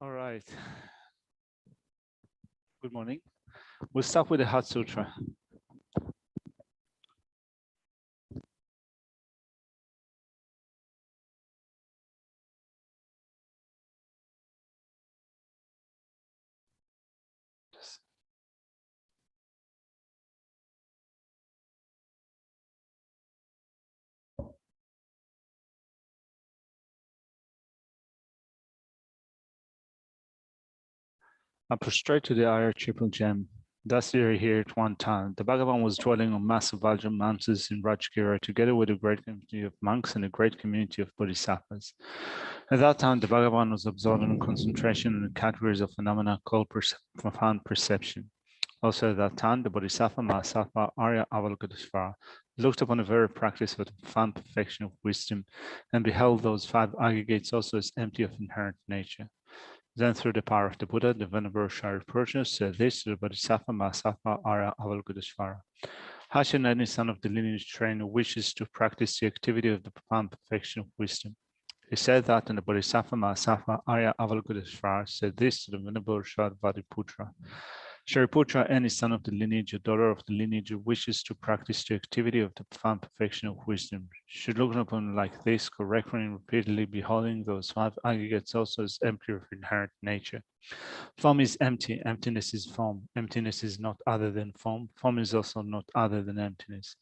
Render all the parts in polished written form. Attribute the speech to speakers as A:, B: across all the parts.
A: All right. Good morning. We'll start with the Heart Sutra. I prostrate to the Iron Triple Gem. Thus you are here at one time. The Bhagavan was dwelling on massive Vajra mountains in Rajgiri together with a great community of monks and a great community of Bodhisattvas. At that time, the Bhagavan was absorbed in concentration in the categories of phenomena called profound perception. Also at that time, the Bodhisattva Mahasattva Arya Avalokiteshvara looked upon the very practice of the profound perfection of wisdom and beheld those five aggregates also as empty of inherent nature. Then through the power of the Buddha, the Venerable Shariputra said this to the Bodhisattva Mahasattva Arya Avalokiteshvara. How should any son of the lineage train who wishes to practice the activity of the profound perfection of wisdom? He said that, and the Bodhisattva Mahasattva Arya Avalokiteshvara said this to the Venerable Shariputra. Shariputra, any son of the lineage or daughter of the lineage who wishes to practice the activity of the profound perfection of wisdom should look upon like this, correctly and repeatedly beholding those five aggregates also as empty of inherent nature. Form is empty, emptiness is form. Emptiness is not other than form. Form is also not other than emptiness.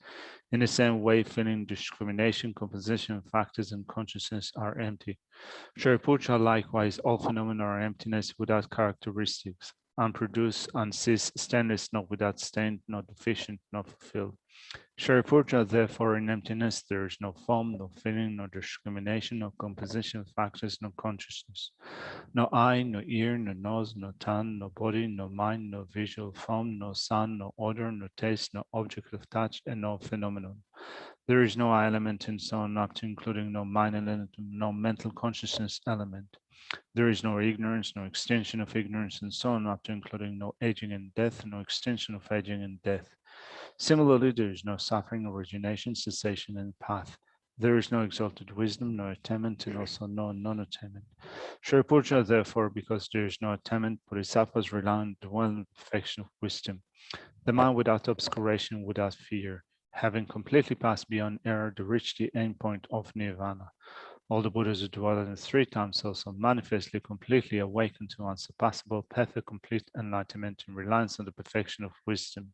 A: In the same way, feeling, discrimination, composition, factors, and consciousness are empty. Shariputra, likewise, all phenomena are emptiness without characteristics. Unproduced, unceased, stainless, not without stain, not deficient, not fulfilled. Shariputra, therefore, in emptiness, there is no form, no feeling, no discrimination, no composition, factors, no consciousness. No eye, no ear, no nose, no tongue, no body, no mind, no visual form, no sound, no odor, no taste, no object of touch, and no phenomenon. There is no element and so on up to including no mind element, no mental consciousness element. There is no ignorance, no extension of ignorance, and so on up to including no aging and death, no extension of aging and death. Similarly, there is no suffering, origination, cessation, and path. There is no exalted wisdom, no attainment, and also no non-attainment. Shariputra, therefore, because there is no attainment, Bodhisattvas rely on the dwelling perfection of wisdom. The mind without obscuration, without fear, having completely passed beyond error to reach the aim point of nirvana. All the Buddhas who dwell in the three times also manifestly completely awaken to unsurpassable path of complete enlightenment in reliance on the perfection of wisdom.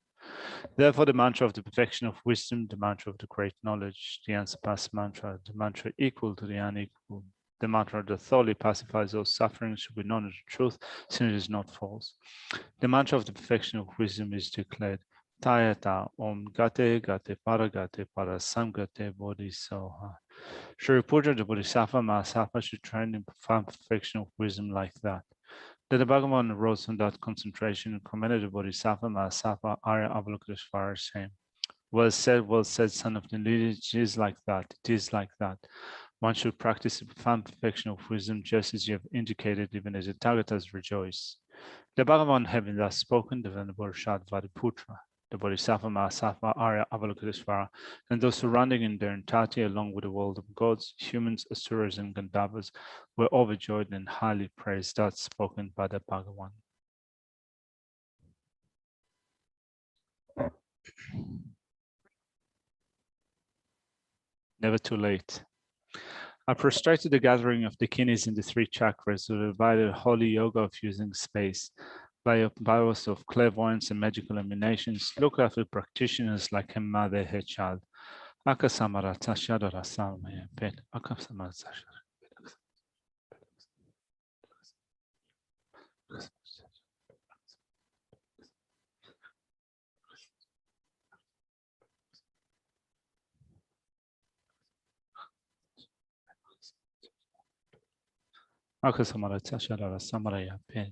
A: Therefore, the mantra of the perfection of wisdom, the mantra of the great knowledge, the unsurpassed mantra, the mantra equal to the unequal, the mantra that thoroughly pacifies all suffering should be known as the truth, since it is not false. The mantra of the perfection of wisdom is declared, Tayata Om Gate Gate Paragate Parasamgate Bodhisoha. Shariputra, the Bodhisattva Mahasattva, should train in profound perfection of wisdom like that. That the Bhagavan arose from that concentration and commended the Bodhisattva Mahasattva Arya Avalokiteshvara, saying, well said, son of the lineage, it is like that, it is like that. One should practice the profound perfection of wisdom just as you have indicated, even as the Tagatas rejoice. The Bhagavan, having thus spoken, the Venerable Shariputra, the Bodhisattva Mahasattva Arya Avalokiteshvara, and those surrounding in their entirety, along with the world of gods, humans, asuras, and Gandharvas, were overjoyed and highly praised. That's spoken by the Bhagavan. Never too late. I prostrated the gathering of the kidneys in the three chakras to provide a holy yoga of using space. By powers of clairvoyance and magical emanations, look after practitioners like Hemade Hechal. Akasamarata Shadara Samaya Pet Akasamarata. Akasamarata Shadara Samaraya Pet.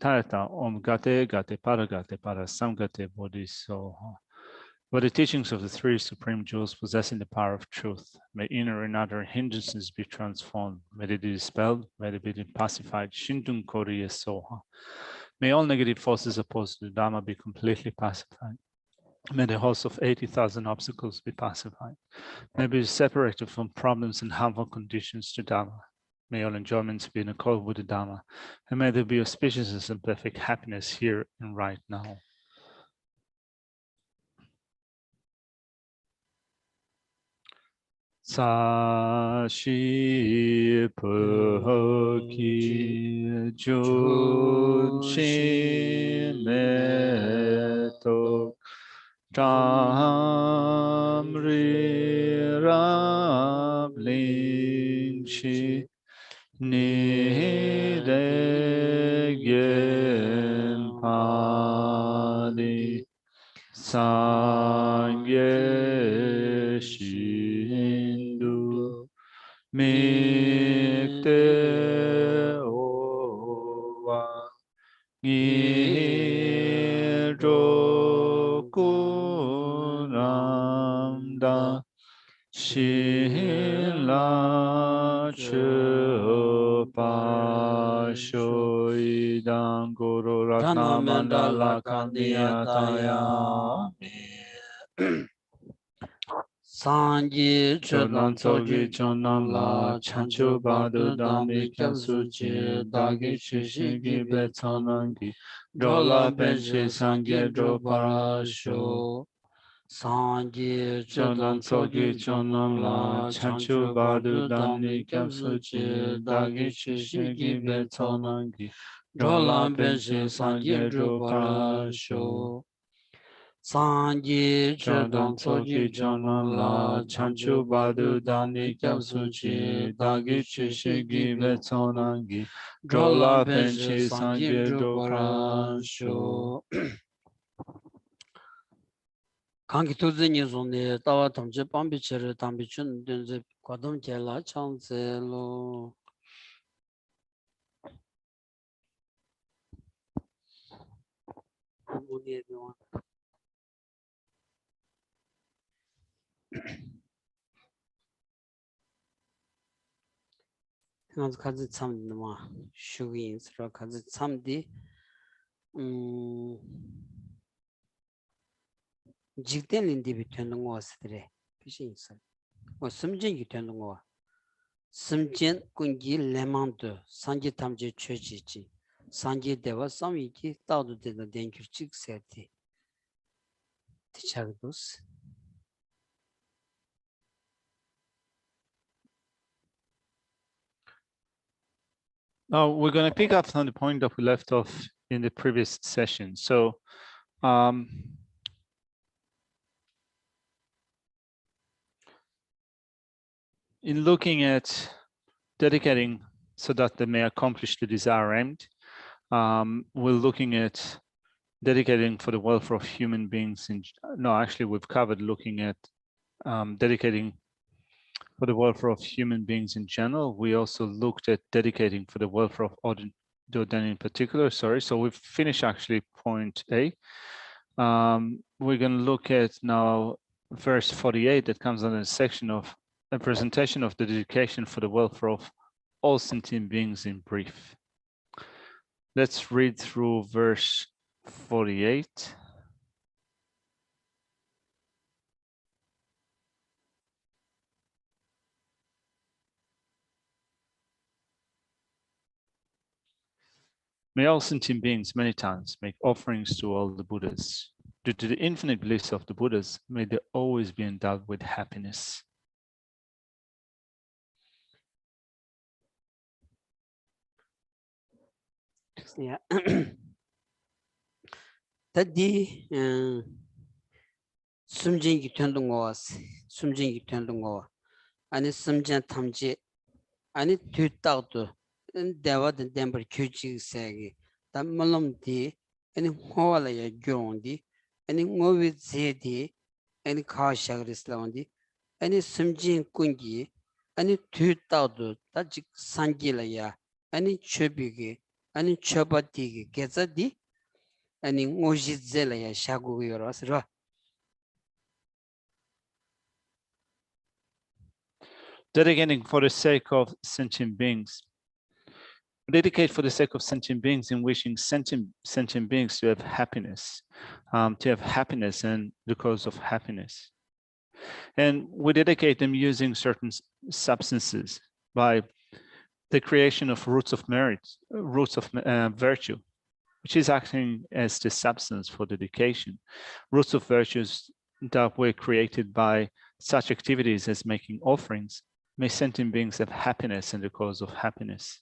A: Tayata Om Gate Gate Paragate Parasamgate Bodhisoha. By the teachings of the three supreme jewels possessing the power of truth, may inner and outer hindrances be transformed, may they be dispelled, may they be pacified. Shintun Koriya Soha. May all negative forces opposed to the Dharma be completely pacified. May the host of 80,000 obstacles be pacified. May be separated from problems and harmful conditions to Dharma. May all enjoyments be in accord with the Dharma, and may there be auspiciousness and perfect happiness here and right now. Sashi Paki Junshi Meto Tamri Rablingshi Nidegen Pali Sangye Shindu Mikte Owa Girokunamda Shila Chupa Shoidang Guru Ratna Mandala Kaniyataya
B: Sanji
A: Chonan Tsogi Chonan La Chanchu Badu Dami Kyasuchi Dagi Shishigi Betsanangi Dola Benshi Sangye Droparasho
B: Sanji
A: Chonan Tsogi Chonan La Chanchu Badu Dami Kyasuchi Dagi Shishigi Betsanangi Dola Benshi Sangye Droparasho
B: Sanji
A: Chodan Tsogi Chonan La Chanchu Badu Dani Kyapsuchi Dagi Chishigi Betsonangi Drola Benchi Sangye Droparasho
B: Kanki tuzi nizone tawa tamche pambi chere tambi chun dunze kwadam kela chanze lo. Good morning, everyone. Hanz kazi tsamdi nama shugi insra kazi tsamdi jikden lindi bi tuandungo wasidre pishi insra. O sumjen ki tuandungo wa. Sumjen kungi lemandu sanji tamje chojichi. Sanji dewa samiki taudu deda denkirchik serdi. Tichagdos.
A: Now we're going to pick up on the point that we left off in the previous session. So in looking at dedicating so that they may accomplish the desired end, we're looking at dedicating for the welfare of human beings. Actually, we've covered looking at dedicating for the welfare of human beings in general. We also looked at dedicating for the welfare of Odin in particular. So we've finished actually point A. We're going to look at now verse 48 that comes under the section of a presentation of the dedication for the welfare of all sentient beings in brief. Let's read through verse 48. May all sentient beings many times make offerings to all the Buddhas. Due to the infinite bliss of the Buddhas, may they always be endowed with happiness.
B: Yeah. Tadi sumjengi tuandungo was sumjengi tuandungo ani sumjen tamje ani tutaudu dewa den dember kyuchi segi ta malum di ani hoala ya gyondi ani ngowi zedi ani khashagris lawndi ani sumjin kungi ani tutaudu ta jik sangila ya ani chobigi ani chobati gezadi ani ngoji zela ya shagu yorasra.
A: Dedicating for the sake of sentient beings. Dedicate for the sake of sentient beings in wishing sentient beings to have happiness and the cause of happiness. And we dedicate them using certain substances by the creation of roots of merit, roots of virtue, which is acting as the substance for dedication. Roots of virtues that were created by such activities as making offerings may sentient beings have happiness and the cause of happiness.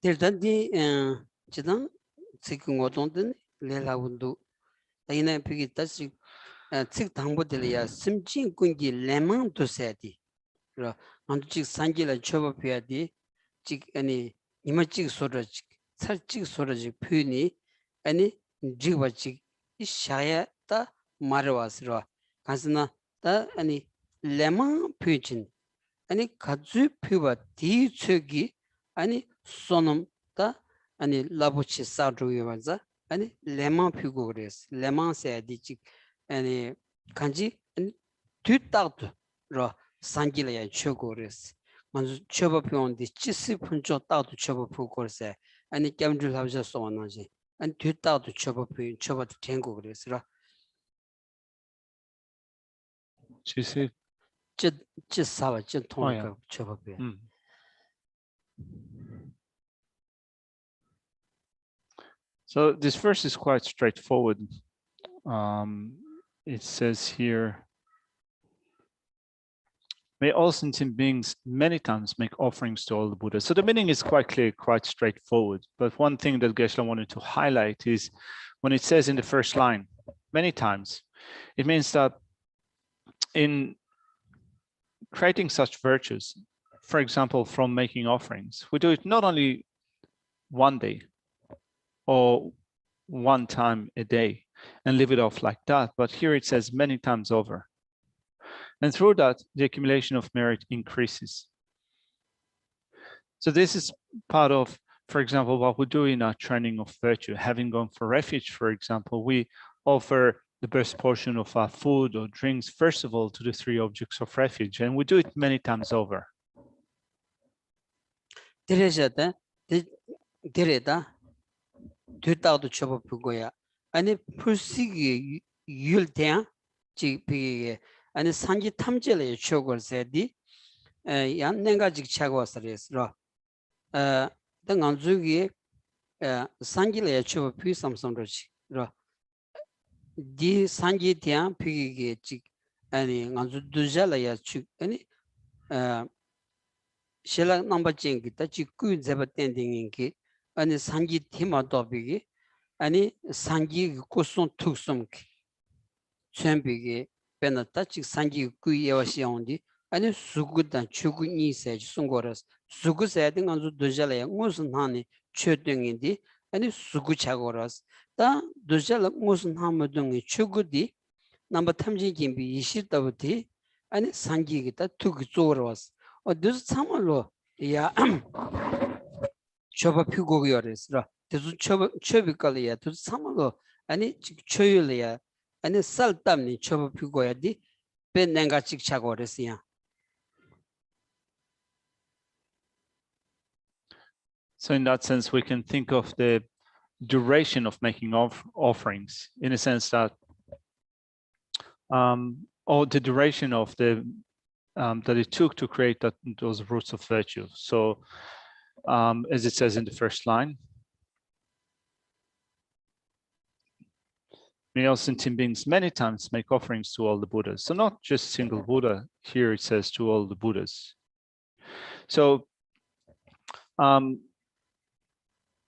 B: Dirtandi 지dan 지금 어떤든 레라운도 이나 비기 다시 즉 당보들이야 심진 군기 레망 도세디 그 만두직 산지라 쳐버펴야디 직 아니 이마직 소라직 살직 소라직 표현이 아니 지바직 샤야다 마르와스로 가스나 다 아니 레망 표진 아니 가주 표바 디츠기 아니 소놈다 아니 라부치 사드로여자 아니 레망 표고 그랬어 레망 세디직 아니 간지 뒤딱도 로 산길에 쳐고랬어 먼저 쳐버표인데 치스 분조 따도 쳐버표 거세 아니 겸줄 하셔서 원하지 아니 뒤딱도 쳐버표 쳐버도 된거 그랬어
A: 치스
B: 사와 통과 쳐버표
A: So this verse is quite straightforward. It says here, may all sentient beings many times make offerings to all the Buddhas. So the meaning is quite clear, quite straightforward. But one thing that Geshe wanted to highlight is when it says in the first line, many times, it means that in creating such virtues, for example, from making offerings, we do it not only one day or one time a day and leave it off like that, but here it says many times over. And through that, the accumulation of merit increases. So this is part of, for example, what we do in our training of virtue. Having gone for refuge, for example, we offer the best portion of our food or drinks, first of all, to the three objects of refuge, and we do it many times over.
B: 뒤따도 쳐버프고야 아니 풀시기 율대야 지비게 아니 산지 탐절에 쳐걸세디 양 냉가직 차고서레스로 등안주기 산지에 쳐버피 삼성로지 디 산지 대야 피게 지 아니 안주 두잘야 치 아니 실라 넘버 쟁기다 지구 잡아땡딩인기 아니 산지 테마도비기 아니 산지 고송 특성기 전비기 베나타 즉 산지 구이여시온디 아니 수구다 추구니세 송고라스 수구세든 안주 도잘야 무슨 하니 최등인디 아니 수구 차고라스 다 도잘 무슨 하모등이 추구디 넘버 탐지 김비 20더부터 아니 산지기다 투기 쪼러스 어디서 참말로 야 쳐버 피고기어레스라 대수 쳐비깔이야 또 참말로 아니 쳐율이야 아니 살담니 쳐버 피고야디 벤nen가 찍차고레스야
A: So in that sense, we can think of the duration of making offerings in a sense that, or the duration of the that it took to create those roots of virtue. So as it says in the first line, may all sentient beings many times make offerings to all the Buddhas. So not just single Buddha, here it says to all the Buddhas. So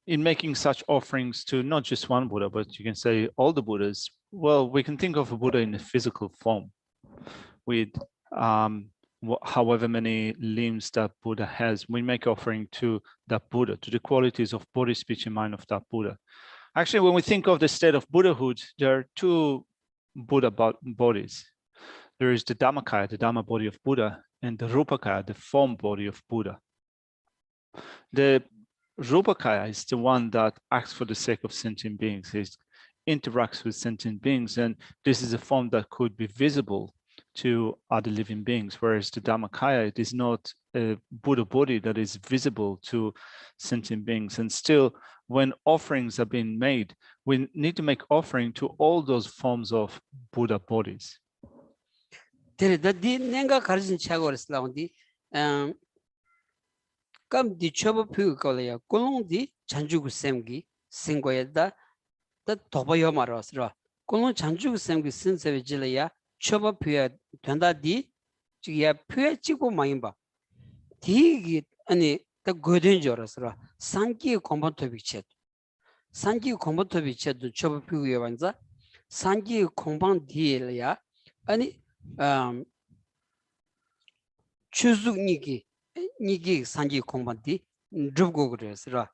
A: in making such offerings to not just one Buddha, but you can say all the Buddhas, well, we can think of a Buddha in a physical form with however many limbs that Buddha has. We make offering to that Buddha, to the qualities of body, speech, and mind of that Buddha. Actually, when we think of the state of Buddhahood, there are two Buddha bodies. There is the Dhammakaya, the Dhamma body of Buddha, and the Rupakaya, the form body of Buddha. The Rupakaya is the one that acts for the sake of sentient beings. It interacts with sentient beings, and this is a form that could be visible to other living beings, whereas the Dhammakaya, it is not a Buddha body that is visible to sentient beings. And still, when offerings are being made, we need to make offering to all those forms of Buddha bodies.
B: 감 디 쳐버 피고 걸어야 꼴롱디 잔주고 셈기 생고에다 다 도바여 말았으라 꼴롱 잔주고 셈기 신세베 질이야 쳐버 피야 된다디 지야 피에 찍고 많이 봐 디기 아니 다 거든 줄 알았으라 산기 컴퓨터 비체 산기 컴퓨터 비체도 쳐버 피고에 완자 산기 공방 디엘이야 아니 추숙니기 니기 산기 공방디 줍고 그래서라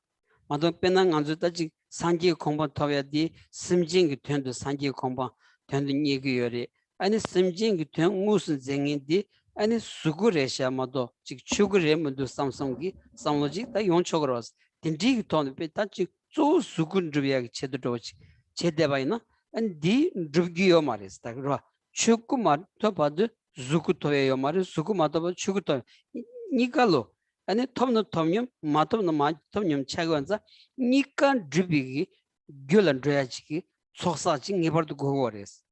B: 마도 빼난 안주다지 산기 공방 터야디 심진기 된도 산기 공방 된도 니기요리 아니 심진기 된 무슨 쟁인디 아니 수구레샤마도 즉 추구레문도 삼성기 삼로지 다 용촉으로 왔어 딘디기 돈 빼다지 조 수군 줍이야 제대로 제대바이나 아니 디 줍기요 말했다 그러 추구 말도 봐도 주구토예요 말이 수구 마도 추구토 니가로 아니 톰노 톰념 마토노 마톰념 차고한자 니까 드비기 귤런 드야지기 속사지 니버도 고거레스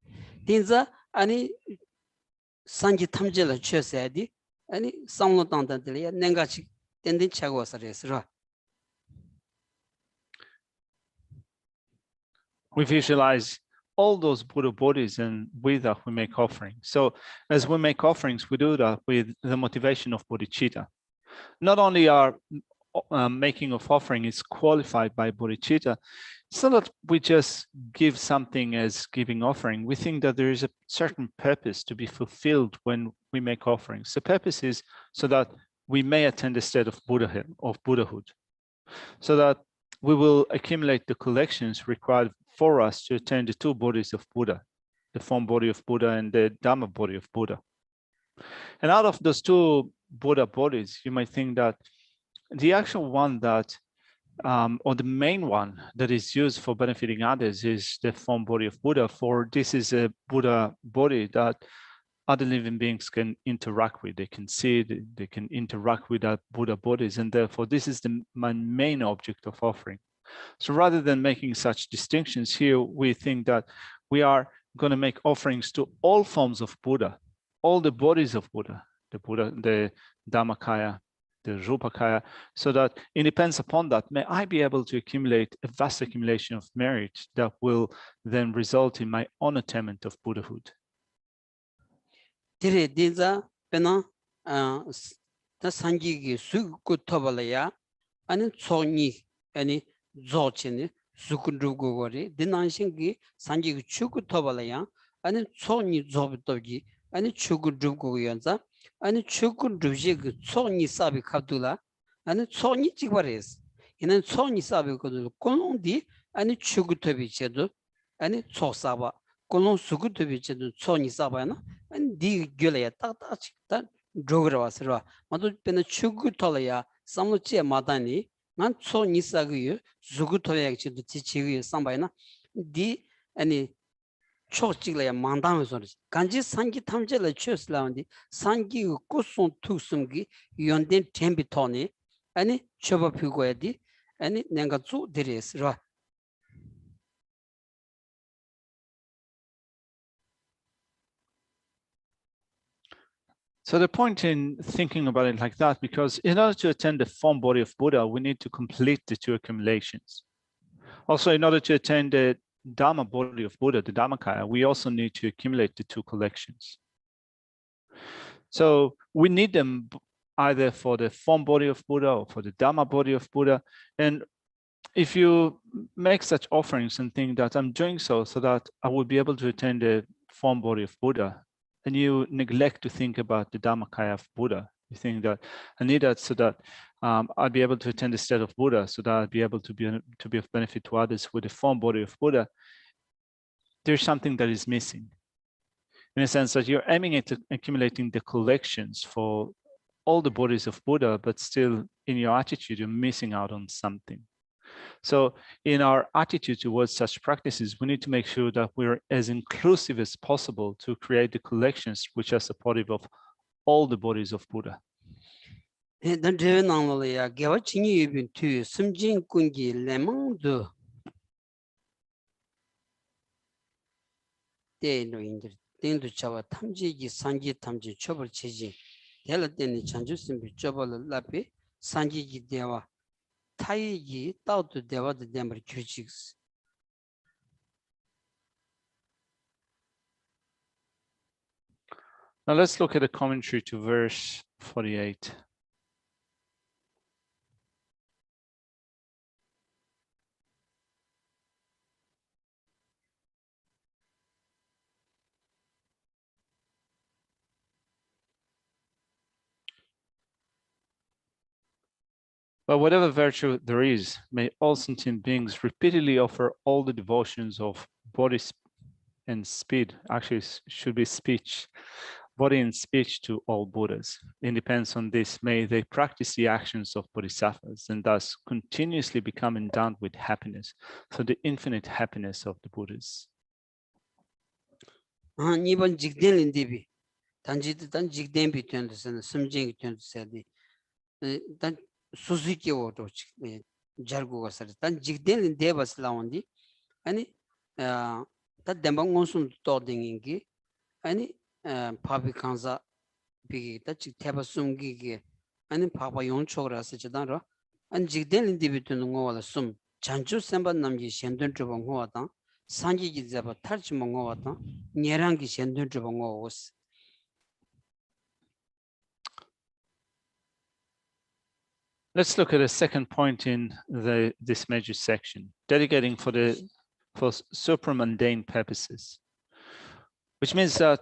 B: 딘자 아니 산지 탐제를 쳐서야디 아니 상로 땅단들이야 nen가치 덴덴 차고서레스라
A: We visualize all those Buddha bodies, and with that we make offerings. So as we make offerings, we do that with the motivation of bodhicitta. Not only our making of offering is qualified by bodhicitta, so that we just give something as giving offering. We think that there is a certain purpose to be fulfilled when we make offerings. The purpose is so that we may attain the state of Buddhahood, so that we will accumulate the collections required for us to attain the two bodies of Buddha, the form body of Buddha and the Dhamma body of Buddha. And out of those two Buddha bodies, you might think that the actual one that, or the main one that is used for benefiting others is the form body of Buddha, for this is a Buddha body that other living beings can interact with. They can see it, they can interact with that Buddha bodies, and therefore this is my main object of offering. So rather than making such distinctions here, we think that we are going to make offerings to all forms of Buddha, all the bodies of Buddha, the Dhammakaya, the Rupakaya, so that it depends upon that. May I be able to accumulate a vast accumulation of merit that will then result in my own attainment of Buddhahood.
B: 디레 디자 페나 다 산기기 수고 터발이야 아니 총니 아니 조치니 수군루고거리 디난신기 산기기 추고 터발이야 아니 총니 조부터기 아니 추군루고연자 아니 추군루지기 총니 사비 갑둘라 아니 총니 찍바레스 이는 총니 사비 거들 꼴롱디 아니 추구터비체도 아니 초사바 꼴롱 수구터비체도 총니 사바나 디 글에 딱딱다 조그라와서라 마도 페나 추구터야 삼로치에 마다니 난 초니사그 수구터야치도 지치그 삼바이나 디 아니 초직래야 만담에서 간지 산기 탐제를 취했을라운디 산기 꾸송 투숨기 연된 템비토니 아니 쳐버피고야디 아니 내가 주 드레스라
A: So the point in thinking about it like that, because in order to attain the form body of Buddha, we need to complete the two accumulations. Also, in order to attain the Dhamma body of Buddha, the Dhammakaya, we also need to accumulate the two collections. So we need them either for the form body of Buddha or for the Dhamma body of Buddha. And if you make such offerings and think that I'm doing so that I will be able to attain the form body of Buddha, and you neglect to think about the Dhammakaya of Buddha, you think that I need that so that I'll be able to attain the state of Buddha, so that I'll be able to be of benefit to others with the form body of Buddha, there's something that is missing. In a sense that you're aiming at accumulating the collections for all the bodies of Buddha, but still in your attitude, you're missing out on something. So in our attitude towards such practices, we need to make sure that we're as inclusive as possible to create the collections which are supportive of all the bodies of Buddha.
B: dan dewe nanglo ya gewa chingi yubin tu sumjin kungi lemang do de no indir den du chawa tamji gi sangi tamji chobol cheji dela deni chanju simbi chobol lapi 산지기 대화 타이기 따도 대화도 됨을 규칙스.
A: Now let's look at a commentary to verse 48. But whatever virtue there is, may all sentient beings repeatedly offer all the devotions of body and speed, actually should be speech, body and speech to all Buddhas. It depends on this. May they practice the actions of Bodhisattvas and thus continuously become endowed with happiness, so the infinite happiness of the Buddhas.
B: 이번 직된 인디비 단지도 단 직된 비트엔드스는 심정이 트엔드스디 단 수수기오도 잘고 가서 단 직된 인데버스 라운디 아니 다 덴방원순 또딩인기 아니 파비 칸자 비기 다 직태바 숨기기 아니 파바 용초라서 저단로 안 직된 인디비트는 거라 숨 잔주 셈반 남기 현돈 주방 거다 산지기 잡아 탈지 먹어 왔다 녀랑기 현돈 주방 거 오스.
A: Let's look at a second point in this major section, dedicating for supramundane purposes, which means that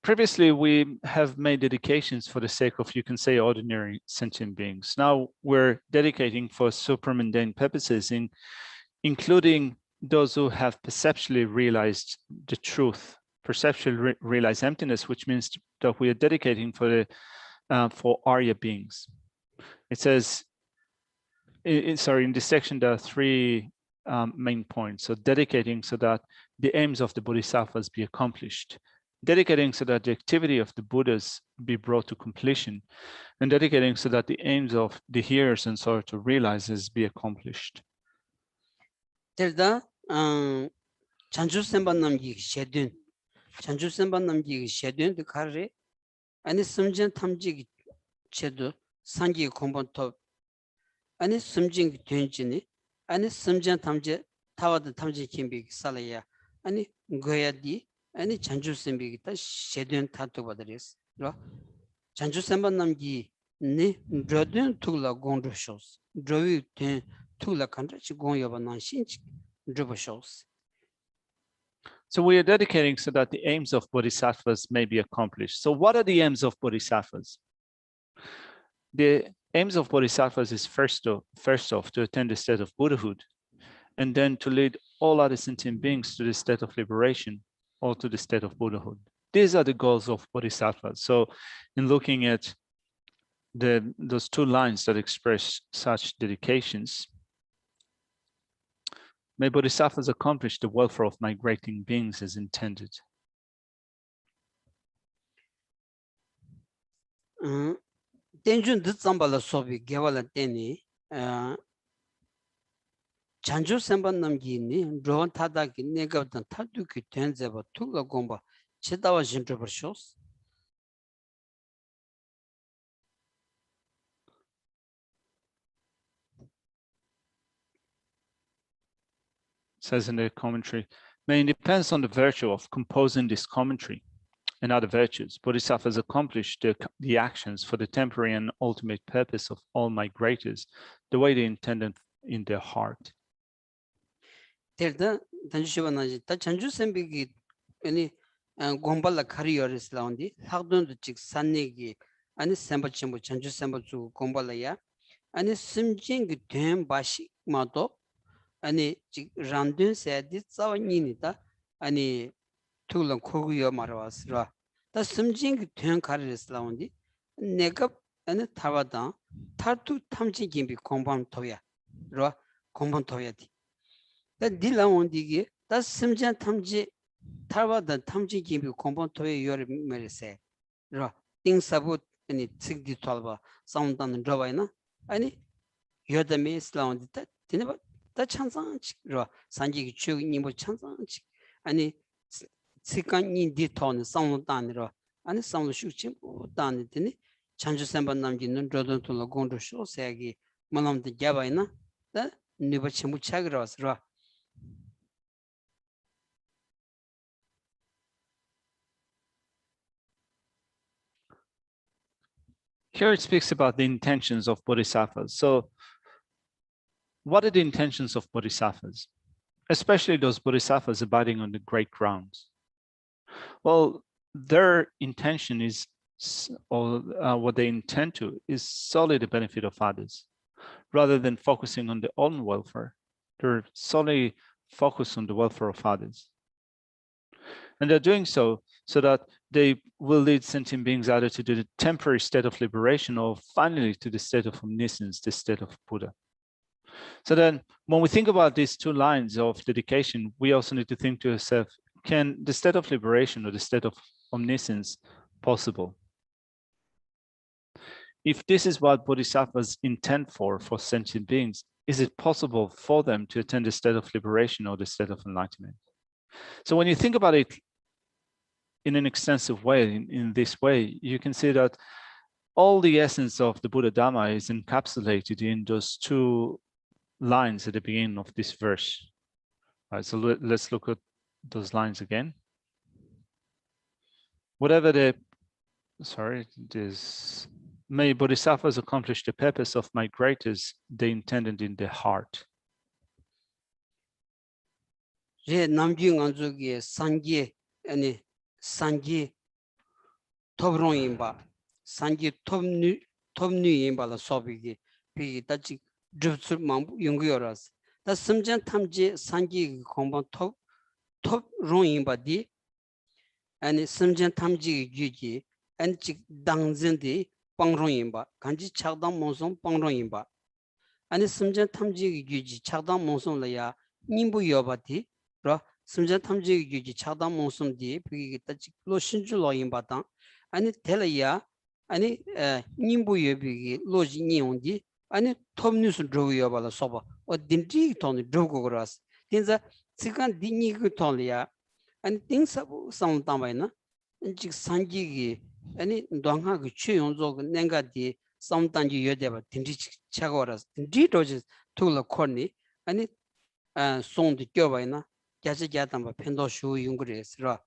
A: previously we have made dedications for the sake of, you can say, ordinary sentient beings. Now we're dedicating for supramundane purposes, including those who have perceptually realized the truth, perceptually realized emptiness, which means that we are dedicating for Arya beings. It says, in this section, there are three main points. So dedicating so that the aims of the Bodhisattvas be accomplished, dedicating so that the activity of the Buddhas be brought to completion, and dedicating so that the aims of the hearers and sort to realizes be accomplished.
B: 들다 잔주선반 남기 셰든 잔주선반 남기 셰든도 가르 아니 숨전 탐지기 제도 산기 공본토 아니 숨진 된지니 아니 숨전 탐지 타와드 탐지 김비 살아야 아니 고야디 아니 잔주선비기 다 셰든 타도 받으리스 로 잔주선반 남기 네 드든 투라 공도쇼스 드위 된 투라 칸다치 공여바난 신치 드보쇼스.
A: So we are dedicating so that the aims of Bodhisattvas may be accomplished. So what are the aims of Bodhisattvas? The aims of Bodhisattvas is first off to attain the state of Buddhahood, and then to lead all other sentient beings to the state of liberation or to the state of Buddhahood. These are the goals of Bodhisattvas. So in looking at those two lines that express such dedications, may Bodhisattvas accomplish the welfare of migrating beings as intended.
B: 텐준 듣삼발라 소비 개발라 때니 잔주 선반 남기니 로원 타다기 내가 어떤 타두기 된제바 투가 공바 치다와 진트버쇼스.
A: Says in the commentary, may it depends on the virtue of composing this commentary and other virtues. Bodhisattvas accomplish the actions for the temporary and ultimate purpose of all migrators, the way they intended in their heart.
B: 들다 단주시바나지 다 잔주 선비기 아니 공발라 카리어스 라운디 학돈도 직 산내기 아니 샘바침부 잔주 샘바주 공발라야 아니 심진기 된 바식마도 아니 직 란든 세디 자원이니다 아니 투랑 코구여 말아왔으라 다 심진기 된 카리어스 라운디 내가 아니 타와다 타투 탐지 김비 공방 토야 로 공방 토야디 다 딜라온디기 다 심전 탐지 타와다 탐지 김비 공방 토야 요르 메르세 로 띵사부 아니 틱디 톨바 사운단 드바이나 아니 요다미 이슬라운디 다 디네바 다 찬상치 로 산지기 추니 뭐 찬상치 아니 시간이 디톤 사운단으로 아니 사운드 슈치 단디니 chanju semba namji nun rodon to lo gondro sho seagi malam de jabaina da niba chemu chagra wasra.
A: Here it speaks about the intentions of bodhisattvas. So what are the intentions of bodhisattvas, especially those bodhisattvas abiding on the great grounds? Well, their intention is, or what they intend to, is solely the benefit of others. Rather than focusing on their own welfare, they're solely focused on the welfare of others. And they're doing so that they will lead sentient beings either to the temporary state of liberation or finally to the state of omniscience, the state of Buddha. So then when we think about these two lines of dedication, we also need to think to ourselves, can the state of liberation or the state of omniscience possible? If this is what bodhisattvas intend for sentient beings, is it possible for them to attain the state of liberation or the state of enlightenment? So when you think about it in an extensive way, in this way, you can see that all the essence of the Buddha Dhamma is encapsulated in those two lines at the beginning of this verse. All right, so let's look at those lines again. Whatever the, may bodhisattvas accomplish the purpose of my greatest they intended in their heart.
B: Re namju nganzugi sangi ani sangi tobrong imba sangi tobnu imba la sobigi pi dachi drupsul mambu yungyoras da simjan tamji sangi komban top rong imba di ani simjan tamji yuji ani chik dangzin di pangrong imba kanji chagdang monsong pangrong imba ani simjan tamji yuji chagdang monsong la ya nimbu yoba di ro simjan tamji yuji chagdang monsong di pi dachi lo shinju lo imba dang ani telaya ani nimbu yobi lo ji nyong di ani tomnus drogu yoba la soba o dindri ton drogu gras tinza sikan dinni gu ton ya ani ting sabu sam tambay na jik sanji gi ani dongha gu chuyong zo nenga di sam tanji yode ba dindri chagoras dindri doji tula korni ani song di gyoba na jaja jatamba pendo shu yungres ra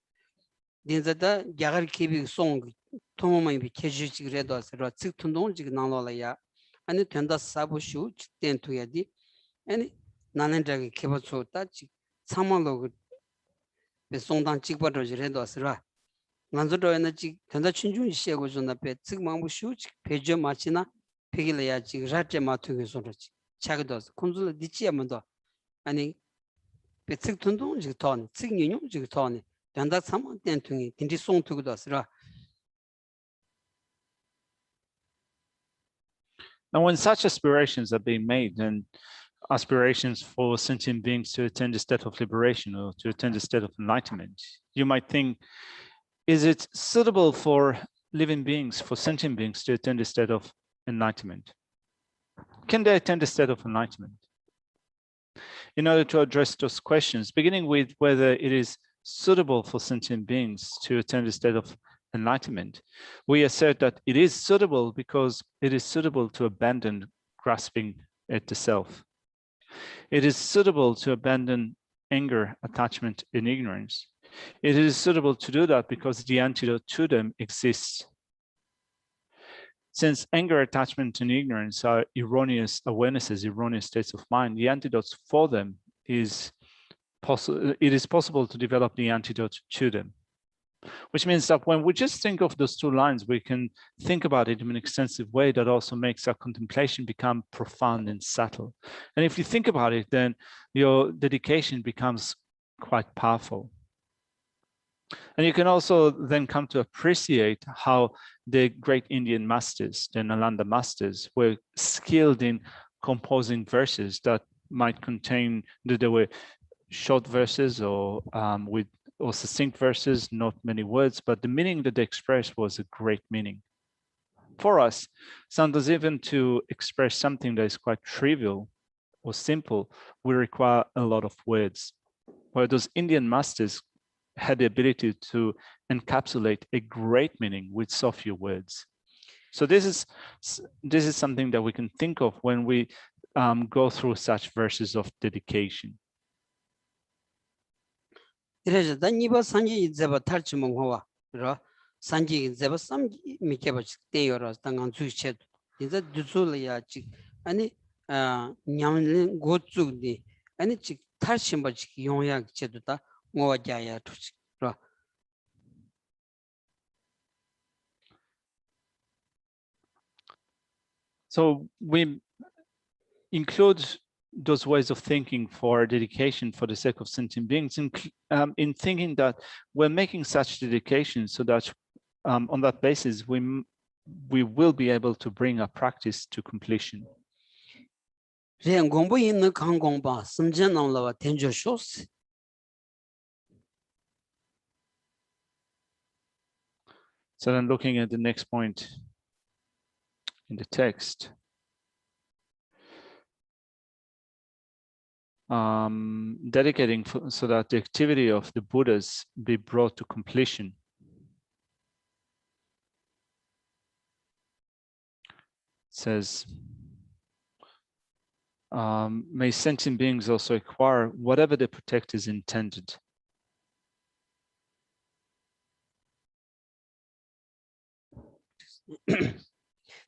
B: dinza da yagar kibi song 통음이 비켜주지 그래도 즉 tun동직 나눠라야 아니 된다 사부슈 된투야디 아니 나는 저기 개버초다 참말로 그 배송당 직버러지 해도 쓰라 만저도에는 직 된다 춘중이 시하고 존나 배즉 망부슈 배저 마치나 배길래야 직 라테 마투게 소르지 차기도 콘줄 디치야면도 아니 배즉 tun동직 돈 즉윤용직 돈 된다 참만 된투이 딘디 송투고도 쓰라.
A: Now, when such aspirations are being made, and aspirations for sentient beings to attain the state of liberation or to attain the state of enlightenment, you might think, is it suitable for living beings, for sentient beings to attain the state of enlightenment? Can they attain the state of enlightenment? In order to address those questions, beginning with whether it is suitable for sentient beings to attain the state of enlightenment, we assert that it is suitable because it is suitable to abandon grasping at the self. It is suitable to abandon anger, attachment, and ignorance. It is suitable to do that because the antidote to them exists. Since anger, attachment, and ignorance are erroneous awarenesses, erroneous states of mind, the antidotes for them is possible. It is possible to develop the antidote to them. Which means that when we just think of those two lines, we can think about it in an extensive way that also makes our contemplation become profound and subtle. And if you think about it, then your dedication becomes quite powerful. And you can also then come to appreciate how the great Indian masters, the Nalanda masters, were skilled in composing verses that might contain, there were short verses or succinct verses, not many words, but the meaning that they expressed was a great meaning. For us, sometimes even to express something that is quite trivial or simple, we require a lot of words. Where those Indian masters had the ability to encapsulate a great meaning with so few words. So this is something that we can think of when we go through such verses of dedication.
B: 이래서 단이바 산지 제바 탈치 몽호와 그러 산지 제바 삼 미케바 때여라 당한 주체 이제 두술이야 지 아니 냠린 고츠디 아니 지 탈심바 지 용약 제도다 모와자야 투지 그러
A: So we include those ways of thinking for dedication for the sake of sentient beings in thinking that we're making such dedication so that on that basis we will be able to bring our practice to completion.
B: 공부 있는 강공바 심전나와 텐저쇼스
A: So then looking at the next point in the text, dedicating so that the activity of the Buddhas be brought to completion. It says, may sentient beings also acquire whatever the protectors intended.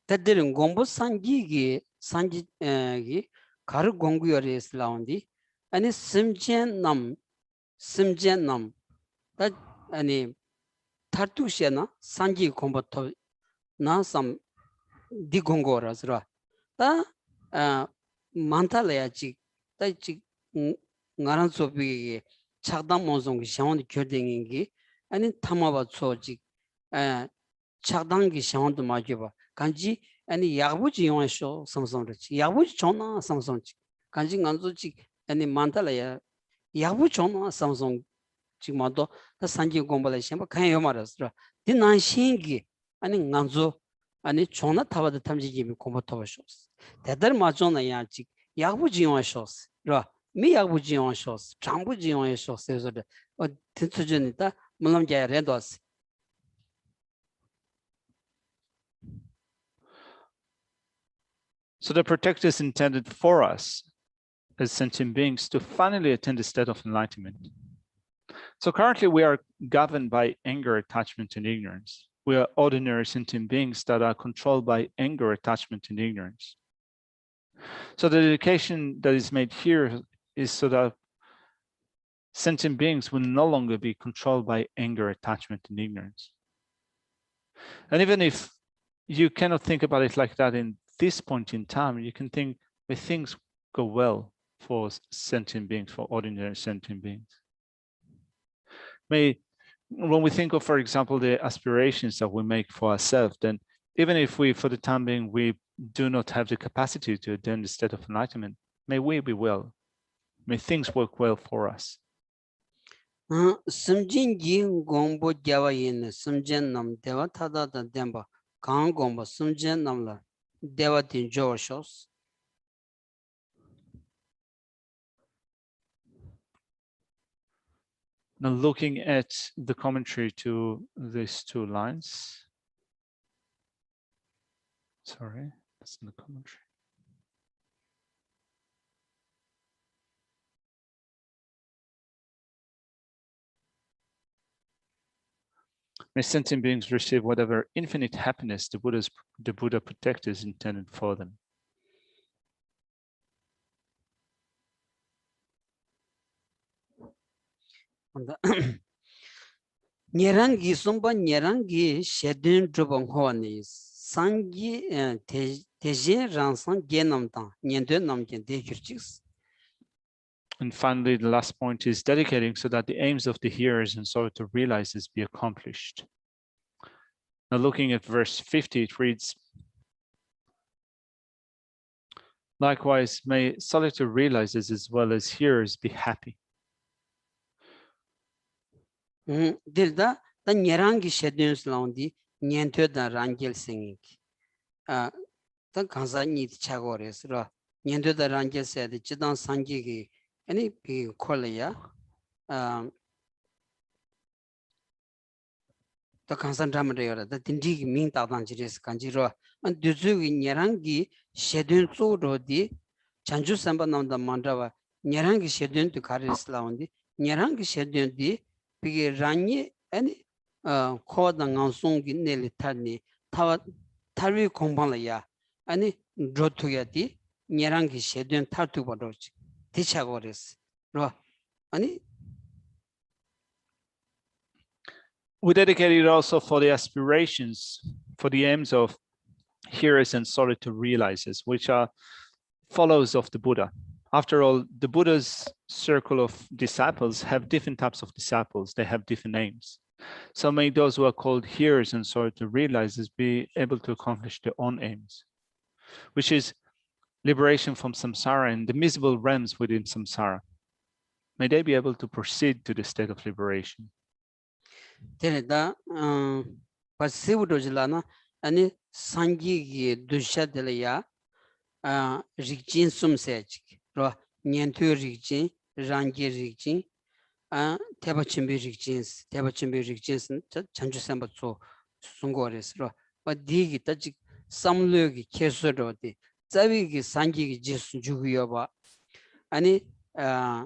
B: 다들은 공부 산지기 가르 공부열에서 나온디 아니 심전남 다 아니 타투시나 산지 공부터 나삼 디 공고라서라 다 만탈래야지 다지 나란 소비기 착담 모종기 샤원디 결정인기 아니 타마바 초지 착당기 샤원도 마줘봐 간지 아니 야부지 용해서 삼성르지 야부지 존나 삼성지 간지 간조지 아니 만탈래야 야부 존나 삼성 지금도 다 산지 공부를 시험 가요 말았어 디난신기 아니 간조 아니 존나 타바도 탐지기 공부 타버쇼 대들 맞존나야 지 야부지 용해서 라 미야부지 용해서 장부지 용해서 그래서 듣으니까 물론 제 레도스
A: So the protector is intended for us as sentient beings to finally attain the state of enlightenment. So currently we are governed by anger, attachment, and ignorance. We are ordinary sentient beings that are controlled by anger, attachment, and ignorance. So the dedication that is made here is so that sentient beings will no longer be controlled by anger, attachment, and ignorance. And even if you cannot think about it like that in this point in time, you can think where things go well for sentient beings, for ordinary sentient beings. When we think of, for example, the aspirations that we make for ourselves, then even if we, for the time being, we do not have the capacity to attain the state of enlightenment, may we be well. May things work well for us.
B: 심진기 공부 자와인 심전남 대화 타다다 덴바 강 공부 심전남라 대화 딘조쇼스
A: Now looking at the commentary to these two lines. Sorry, that's in the commentary. May sentient beings receive whatever infinite happiness the Buddha protectors intended for them.
B: 녀랑기 somba 녀랑기 셰든 드봉 호니 상기 대제 란상 게남다 년도 남게 대규칙스.
A: And finally, the last point is dedicating so that the aims of the hearers and so to realize this be accomplished. Now looking at verse 50, it reads, likewise, may solitary realizers as well as hearers be happy.
B: 들다 다 녀랑기 셰든 슬라운디 년도다 란겔 생기 다 간사니 차고레스라 년도다 란겔 세데 지단 상기기 아니 비 콜레야 다 더 강산담을 더 딘디기 민다단지레스 간지로 안 두주기 녀랑기 셰든 쪼로디 잔주 삼반남다 만다와 녀랑기 셰든도 가르스라운디 녀랑기 셰든디 비게 란니 아니 코와당 안송기 넬리 타니 타와 타위 공방라야 아니 로토야디 녀랑기 셰든 타투바로지 디차고레스 로 아니
A: We dedicate it also for the aspirations, for the aims of hearers and solitary realizers, which are followers of the Buddha. After all, the Buddha's circle of disciples have different types of disciples. They have different aims. So may those who are called hearers and solitary realizers be able to accomplish their own aims, which is liberation from samsara and the miserable realms within samsara. May they be able to proceed to the state of liberation.
B: 데레다 파시브도질라나 아니 상기기 두샤들이야 릭진 숨세지 로 년투 릭진 랑기 릭진 대바침비 릭진 전주선부터 송고레스로 디기 따지 삼류기 계수로디 자위기 상기기 지수 주고요 아니 다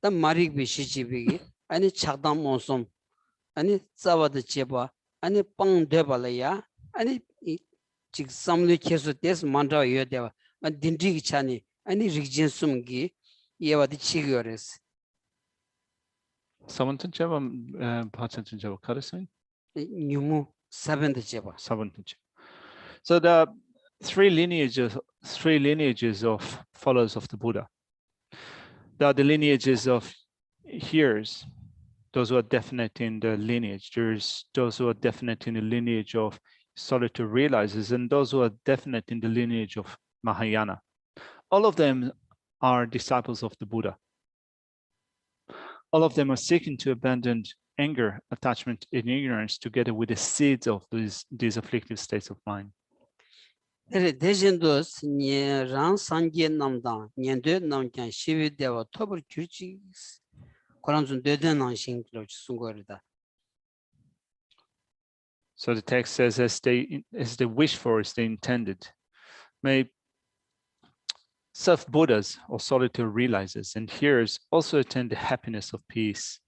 B: 마릭비 시지비기 아니 착담 모som 아니 자와드 제바 아니 빵 되발이야 아니 직 삼류 계수 데스 만다 여대와 딘디기 차니 아니 릭진 숨기 예와디 치기어레스
A: Savantan Java, Patantan Java, Karasin?
B: 뉴무 사벤드 제바
A: Savantan Java. So there are three lineages of followers of the Buddha. There are the lineages of hearers, those who are definite in the lineage. There's those who are definite in the lineage of solitary realizers, and those who are definite in the lineage of Mahayana. All of them are disciples of the Buddha. All of them are seeking to abandon anger, attachment, and ignorance together with the seeds of these afflictive states of mind.
B: 대신도스 랑 상계 남당 년도 남장 시위대와 토벌 규칙 그런좀 되는 신기로 순거리다.
A: So the text says, as they wish for, as they intended. May self-Buddhas or solitary realizers and hearers also attain the happiness of peace.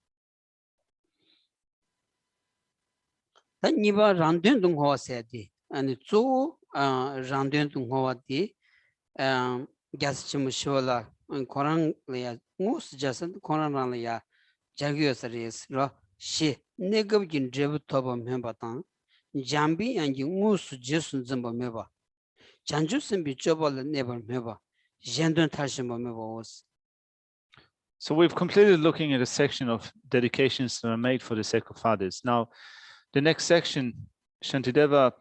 B: 단니바 란된 동화세디 아니 조 란된 동화디 가스침 쇼라 코란리아 무스 자선 코란라야 자기여서리스로 시 네급긴 제부터 멤버당 잠비 안지 무스 제순 좀 멤버 잔주슨 비쩌벌 네버 멤버 젠던 탈신 멤버스.
A: So we've completed looking at a section of dedications that are made for the sake of others. Now, the next section, Shantideva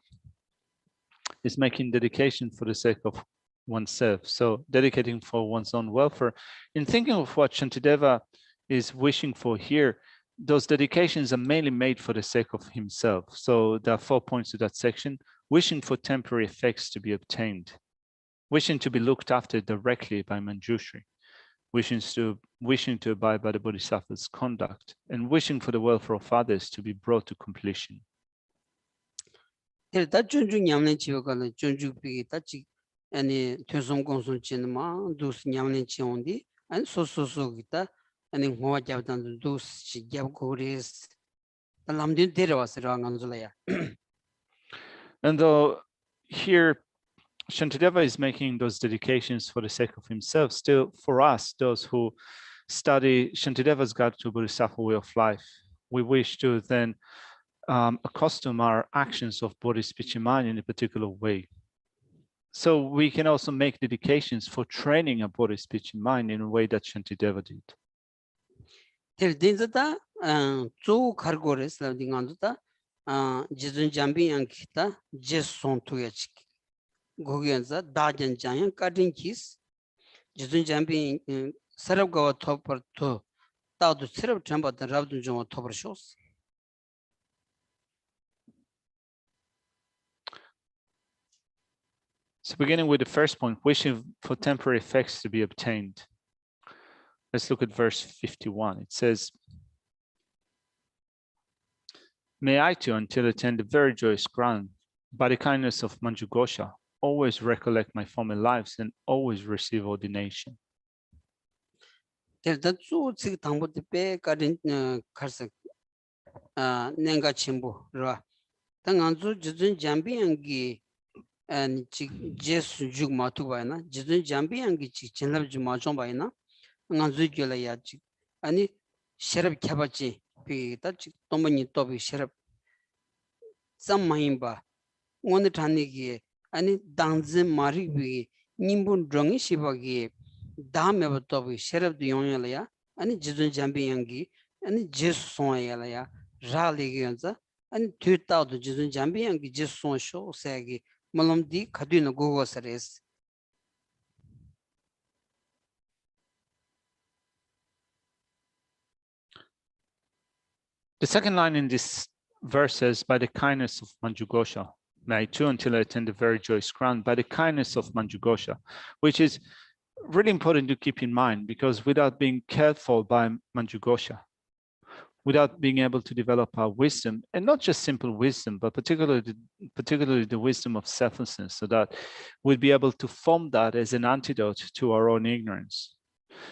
A: is making dedication for the sake of oneself. So dedicating for one's own welfare. In thinking of what Shantideva is wishing for here, those dedications are mainly made for the sake of himself. So there are 4 points to that section: wishing for temporary effects to be obtained, wishing to be looked after directly by Manjushri, wishing to abide by the Bodhisattva's conduct, and wishing for the welfare of others to be brought to completion.
B: 다 존중 냠는 지역가는 존중비기 다지 아니 퇴송 공순치는마 두스 냠는 지원디 아니 소소소기다 아니 뭐가 잡던 두스 잡고리스 남들 데려와서라 간줄이야.
A: And though here Shantideva is making those dedications for the sake of himself, still for us, those who study Shantideva's Guide to Bodhisattva Way of Life, we wish to then accustom our actions of body, speech, and mind in a particular way. So we can also make dedications for training our body, speech, and mind in a way that Shantideva did.
B: 델딘자다 조 카르고레스 라딩안다 지준 잠비양 기타 제손 투야치 고기엔자 다젠장양 까딘키스 지준 잠비 서럽가와 토퍼토 따도 서럽 잠바다 랍든 좀 토퍼쇼스.
A: So beginning with the first point, wishing for temporary effects to be obtained. Let's look at verse 51. It says, May I too, until attend the very joyous ground, by the kindness of Manjughosha, always recollect my former lives and always receive ordination.
B: There's that so sick tambo the pay garden carsa nenga chimbo ra. Tanganzo Jizun Jambiangi and Jes Jug Matubana, Jizun Jambiangi Chinab Jumajon Baina, Nanzu Gulayaji, and Sherab Kabachi, be that Tomani Tobi Sherab some Mahimba, one the Tanigi, and Danzim Maribi, Nimbun Drongi Shibagi, Dam Tobi, Sherab the Yonalaya, and Jizun Jambiangi, and Jes Soyalaya, Raliganza. And 2000 Jizun Jambi and just so show Sagi Malomdi Kaduna Google Series.
A: The second line in this verse says, by the kindness of Manjughosha, may I too until I attend the very joyous ground, by the kindness of Manjughosha, which is really important to keep in mind, because without being cared for by Manjughosha, without being able to develop our wisdom, and not just simple wisdom, but particularly the wisdom of selflessness, so that we'll be able to form that as an antidote to our own ignorance.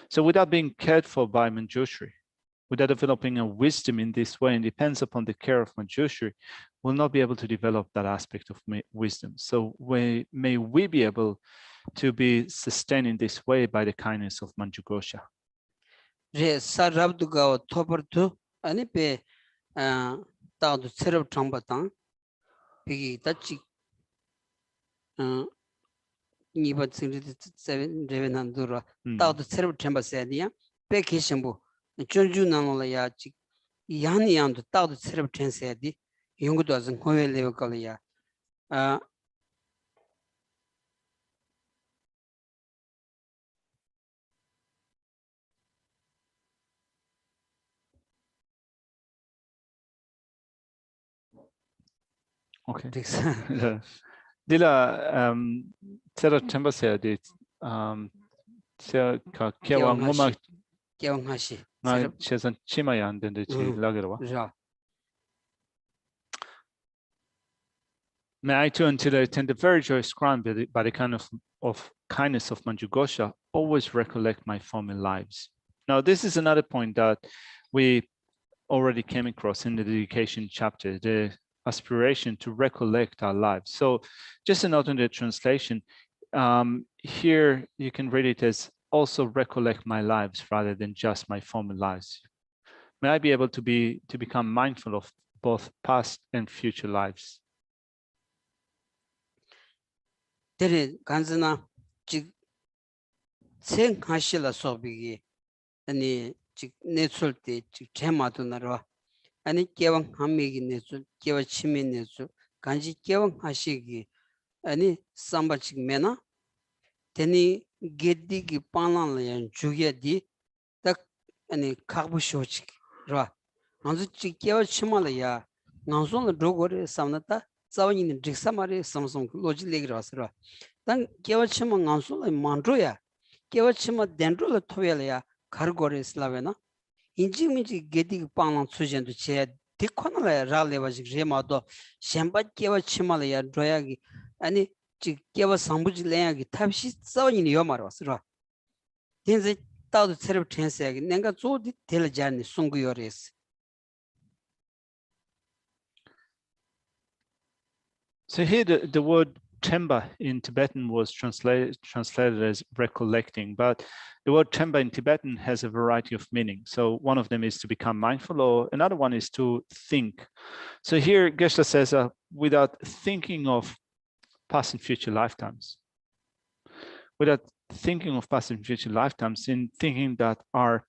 A: So without being cared for by Manjushri, without developing a wisdom in this way, and depends upon the care of Manjushri, we'll not be able to develop that aspect of wisdom. So may we be able to be sustained in this way by the kindness of Manjughosha.
B: Ani pe tawdu tserab tramba tang pigi tachi nipa tsingri reven handura tawdu tserab tramba sayadiya pe kishambu chunju nanola ya chik yani yandu tawdu tserab tren sayadi yungu dwazan hoye lewa kala ya
A: Okay. Dila tsera temba sayadi ka kiawa ngoma
B: Kiawang hashi
A: nga chesan chimaya andende chi lagirwa. May I too, until I attend the very joyous ground by the kind of kindness of Manjughosha, always recollect my former lives. Now, this is another point that we already came across in the dedication chapter, the aspiration to recollect our lives. So just a note in the translation, here you can read it as also recollect my lives rather than just my former lives. May I be able to become mindful of both past and future lives.
B: Tere 간즈나 직 생하실라 소비기 아니 직 내출 때직 제마도 나라 아니 개왕 함미기 내출 개와 치미 내출 간지 개왕 하시기 아니 삼바직 메나 테니 게디기 빠난라야 주게디 딱 아니 카부쇼직 라 안즈 직 개와 치마라야 나손 로고레 삼나타 자원이는 직사마리 삼성 로지 레기라스라 단 개와치마 간솔 만조야 개와치마 덴로를 토벨야 가르고레 슬라베나 인지미지 게디 빵랑 수전도 제 디코나라 라레바지 제마도 셴바 개와치마라야 조야기 아니 지 개와 상부지 레야기 탑시 자원이니 요마라스라 딘제 따도 체럽 텐스야기 내가 조디 텔자니 송구요레스.
A: So here the word temba in Tibetan was translated as recollecting, but the word temba in Tibetan has a variety of meanings. So one of them is to become mindful, or another one is to think. So here Geshe says, without thinking of past and future lifetimes, without thinking of past and future lifetimes, in thinking that our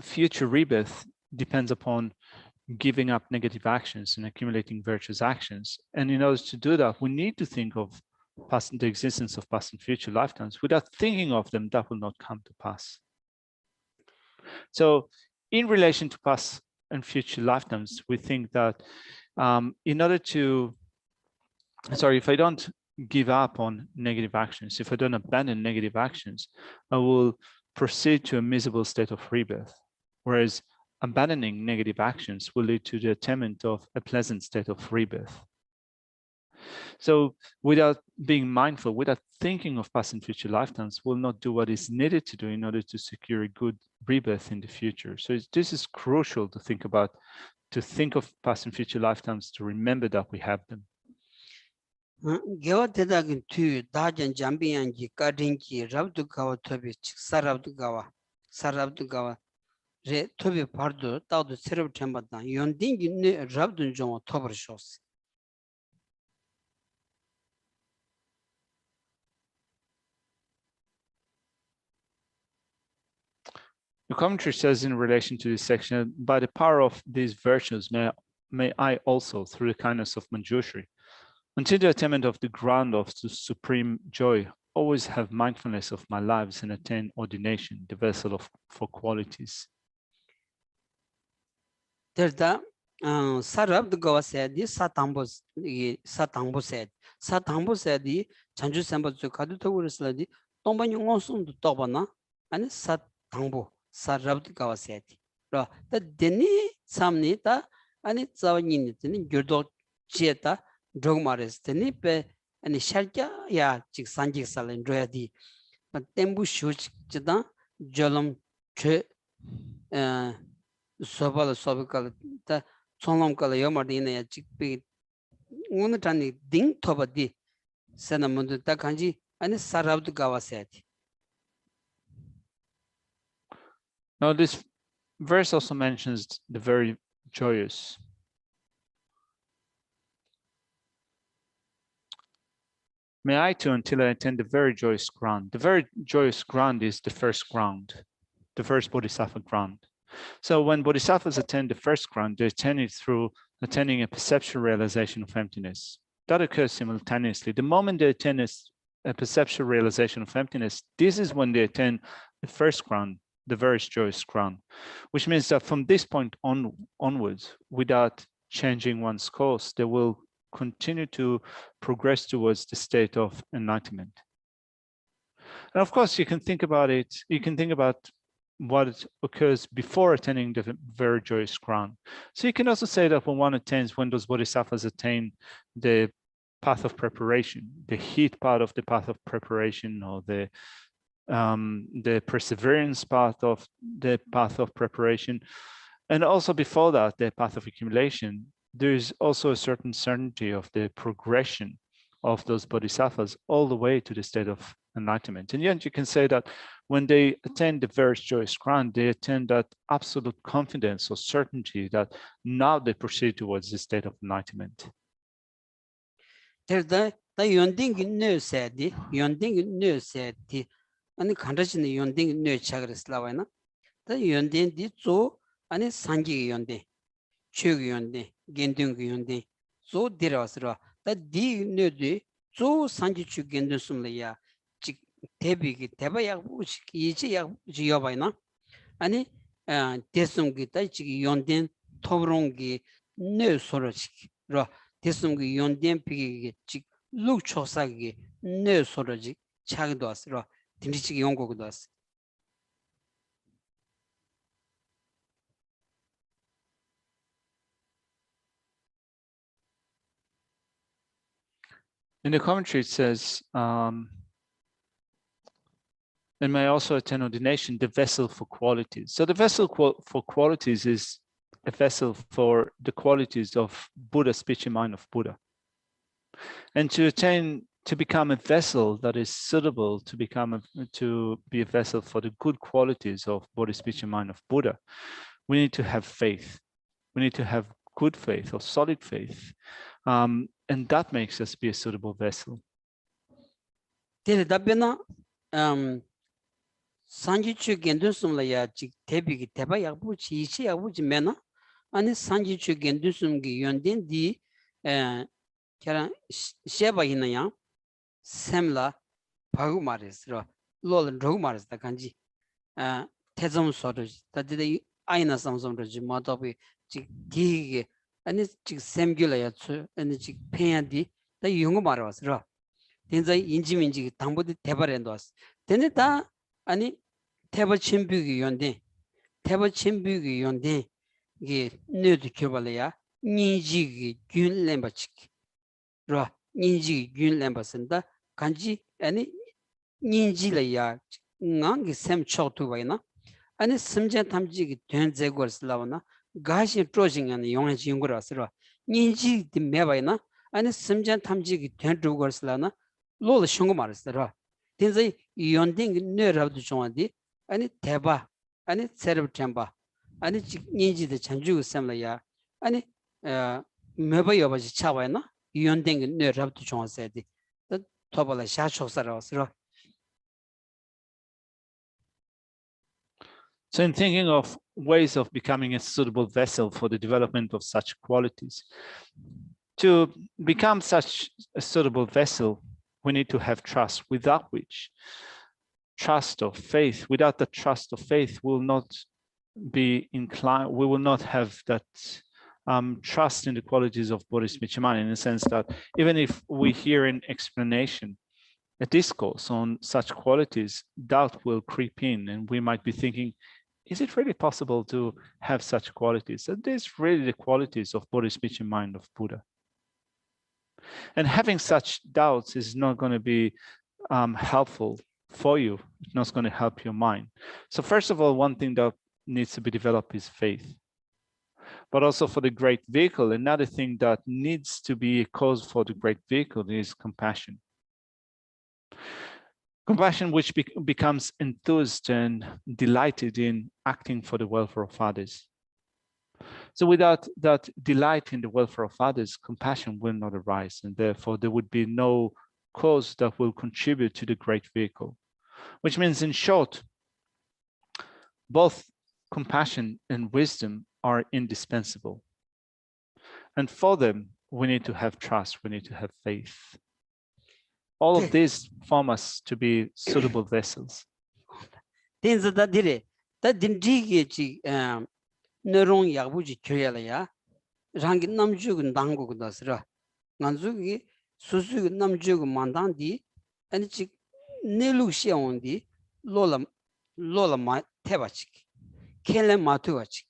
A: future rebirth depends upon giving up negative actions and accumulating virtuous actions. And in order to do that, we need to think of the existence of past and future lifetimes. Without thinking of them, that will not come to pass. So in relation to past and future lifetimes, we think that in order to, if I don't give up on negative actions, if I don't abandon negative actions, I will proceed to a miserable state of rebirth. Whereas abandoning negative actions will lead to the attainment of a pleasant state of rebirth. So without being mindful, without thinking of past and future lifetimes, we'll not do what is needed to do in order to secure a good rebirth in the future. So this is crucial to think about, to think of past and future lifetimes, to remember that we have them.
B: Gewa tedakin tu dajan jambiyangi kadinki rabdu gawa tobi sarabdu gawa re tobi pardu tawdu serab tembadan yondingi ne rabdun jongo tobar shos.
A: The commentary says in relation to this section, by the power of these virtues, may I also, through the kindness of Manjushri, until the attainment of the ground of the supreme joy, always have mindfulness of my lives and attain ordination, the vessel for qualities.
B: Terda sarabdu gawa sedi satangbo sedi chanju semba zu kadu tawurisladi tomba nyongosum du tobana ani satangbo sarabdu gawa sedi ro da deni samni ta ani zawani ni gyurdo cheta drogmares teni pe ani sharkya ya chik sanjik salen royadi tembu shuch chida jolom che sobala sobikala ta sonlam kala yomadina ya chikpi unatani ding tobadi sanamundu ta kanji ani sarabdu gawa sedi.
A: Now this verse also mentions the very joyous. May I too, until I attain the very joyous ground. The very joyous ground is the first ground, the first Bodhisattva ground. So when Bodhisattvas attain the first ground, they attain it through attaining a perceptual realization of emptiness. That occurs simultaneously. The moment they attain a perceptual realization of emptiness, this is when they attain the first ground, the very joyous ground, which means that from this point onwards, without changing one's course, they will continue to progress towards the state of enlightenment. And of course, you can think about it, you can think about what occurs before attaining the very joyous ground. So you can also say that when those bodhisattvas attain the path of preparation, the heat part of the path of preparation, or the perseverance part of the path of preparation, and also before that, the path of accumulation, there's also a certain certainty of the progression of those bodhisattvas all the way to the state of enlightenment. And yet you can say that when they attain the very joyous ground, they attain that absolute confidence or certainty that now they proceed towards the state of enlightenment.
B: Terda da yondingi no sedi ani khandachini yondingi no chagris lawaina da yondin di zo ani sangi yondin chög yondin gendung yondin zo dirawasra da di no de zo sangi chög gendung sumla ya chik tebi teba yak ichi yak yobaina ani desumgi da chik yondin tobrongi no sorachik ro desumgi yondin pigi chik luk chosagi no sorachik chagdo asra dindichik yonggodo as.
A: In the commentary, it says, and may also attain ordination, the vessel for qualities. So the vessel for qualities is a vessel for the qualities of Buddha, speech and mind of Buddha. And to become a vessel that is suitable to be a vessel for the good qualities of body, speech and mind of Buddha, we need to have faith. We need to have good faith or solid faith. And that makes us be a suitable vessel.
B: Sanjichu gendusum la ya chik tebi ki teba yakbu chi ichi yakbu chi mena ani sanjichu gendusum ki yondin di kera sheba hina yang semla pagu maris ro lol rogu maris da kanji tezam soruji da dide aina samsam roji matobi chik digi ani chik semgyula ya tsu ani chik penya di da yungu marwas ro tenza inji minji ki tangbo di teba rendo as tene da ani 테버 침비기 연대 이게 뇌도 교발이야 인지기 균 렘바치 로 인지 균 렘바선다 간지 아니 인지라야 ngang sem chok tu bai na ani simje tamji gi tön ze gor slawa na ga shi trojing an yong ji ngor asra ni ji di me bai na ani simje tamji gi tön du gor slawa na lo le shong mar asra tin zai yon ding ne rab du chong di ani teba ani serb temba ani ni ji de chanju sem la ya ani me bai yo ba ji cha bai na yon ding ne rab du chong se di to ba la sha chok sara asra.
A: So in thinking of ways of becoming a suitable vessel for the development of such qualities, to become such a suitable vessel, we need to have trust, without which trust of faith, without the trust of faith, we will not be inclined, we will not have that trust in the qualities of Bodhisattva, in the sense that even if we hear an explanation, a discourse on such qualities, doubt will creep in, and we might be thinking, is it really possible to have such qualities? Are these really the qualities of Bodhisattva mind of Buddha? And having such doubts is not going to be helpful for you. It's not going to help your mind. So first of all, one thing that needs to be developed is faith. But also for the great vehicle, another thing that needs to be a cause for the great vehicle is compassion. Compassion which becomes enthused and delighted in acting for the welfare of others. So without that delight in the welfare of others, compassion will not arise, and therefore there would be no cause that will contribute to the great vehicle. Which means, in short, both compassion and wisdom are indispensable. And for them, we need to have trust, we need to have faith. All of these form us to be suitable vessels.
B: Things that did it. That didn't dig nerong yabuji kyala rangi namjuk dangu dasra. Nanzugi susu namjuk mandandi and chik nelu xiaondi lola ma tebachik. Kele matuachik.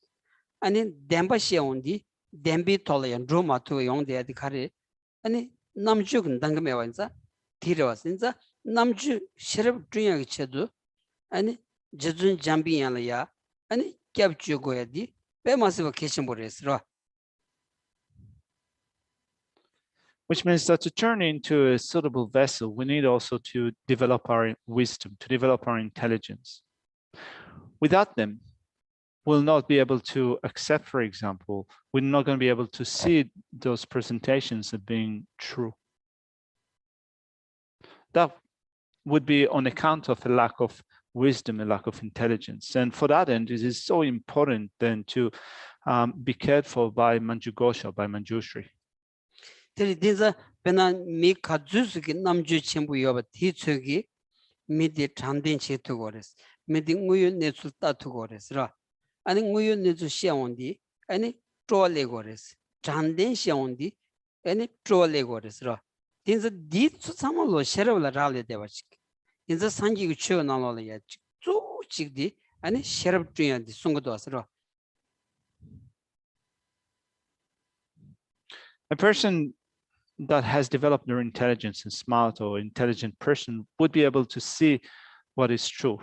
B: And in demba xiaondi, dembi tolayan dromatu yong de adikare. And in namjuk dangamewanza. Inza namju sherab driyang chedu ani jejun jambi yan ya ani kyabchu goyadi be masiba keshin boresra.
A: Which means that to turn into a suitable vessel, we need also to develop our wisdom, to develop our intelligence. Without them, we'll not be able to accept, for example, we're not going to be able to see those presentations as being true. That would be on account of a lack of wisdom, a lack of intelligence. And for that end, it is so important then to be cared for by Manjugosha, by Manjushri.
B: Dinza di tsama lo sherab la rale dewa chik. Dinza sanji gu chio na lo la ya chik. Zu chik di ani sherab tuya di sunga do asro.
A: A person that has developed their intelligence and smart or intelligent person would be able to see what is true.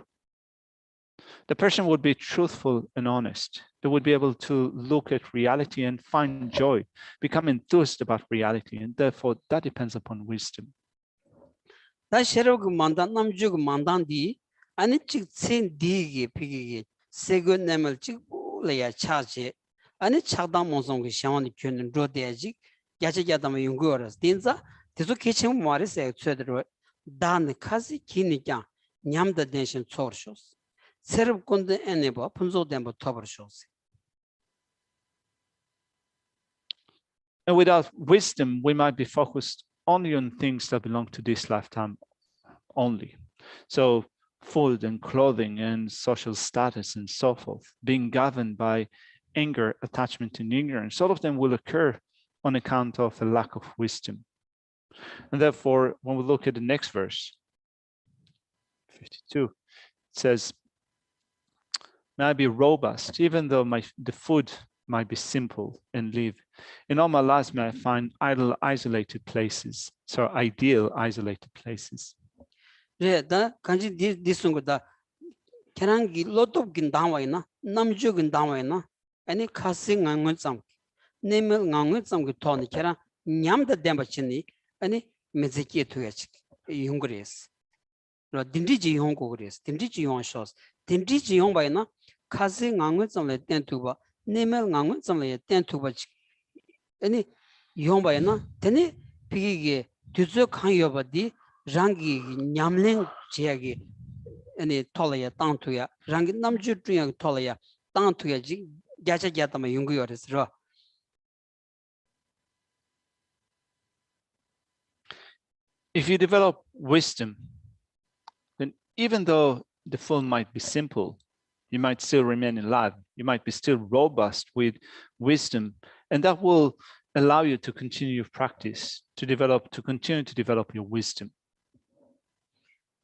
A: The person would be truthful and honest. They would be able to look at reality and find joy, become enthused about reality, and therefore that depends upon wisdom.
B: Da sherab gu mandan namju gu mandan di ani chik tsen di gi pigi gi sego nemel chik la ya cha che ani chakdang monsong gi shawan di kyun ro de ji yacha ya dam yung go ras dinza teso kechem mare se chedro dan kazi kini kya nyam da den chor shos. And
A: without wisdom, we might be focused only on things that belong to this lifetime only. So food and clothing and social status and so forth, being governed by anger, attachment, and ignorance. All of them will occur on account of a lack of wisdom. And therefore, when we look at the next verse, 52, it says, may I be robust, even though the food might be simple and live. In all my lives, may I find idle, isolated places. So ideal, isolated places.
B: 네, 다 간지 디송고다 계란기 로톱긴 당와이나 남주긴 당와이나 아니 카시 강원점 네멜 강원점 그 토니 계란 냠다 댐바치니 아니 메제키 투야치 용그레스 로 딘디지 용고 그레스 딘디지 용쇼스 딘디지 용바이나 카시 강원점레 땡투바 네멜 강원점레 땡투바 아니 용바이나 테니 피기게 뒤저 강요바디 랑기 냠랭 지야기 아니 톨이야 땅투야 랑기 남주 중에 톨이야 땅투야지 야자야다마 용구여레스로
A: If you develop wisdom, then even though the form might be simple, you might still remain alive. You might be still robust with wisdom, and that will allow you to continue your practice, to continue to develop your wisdom.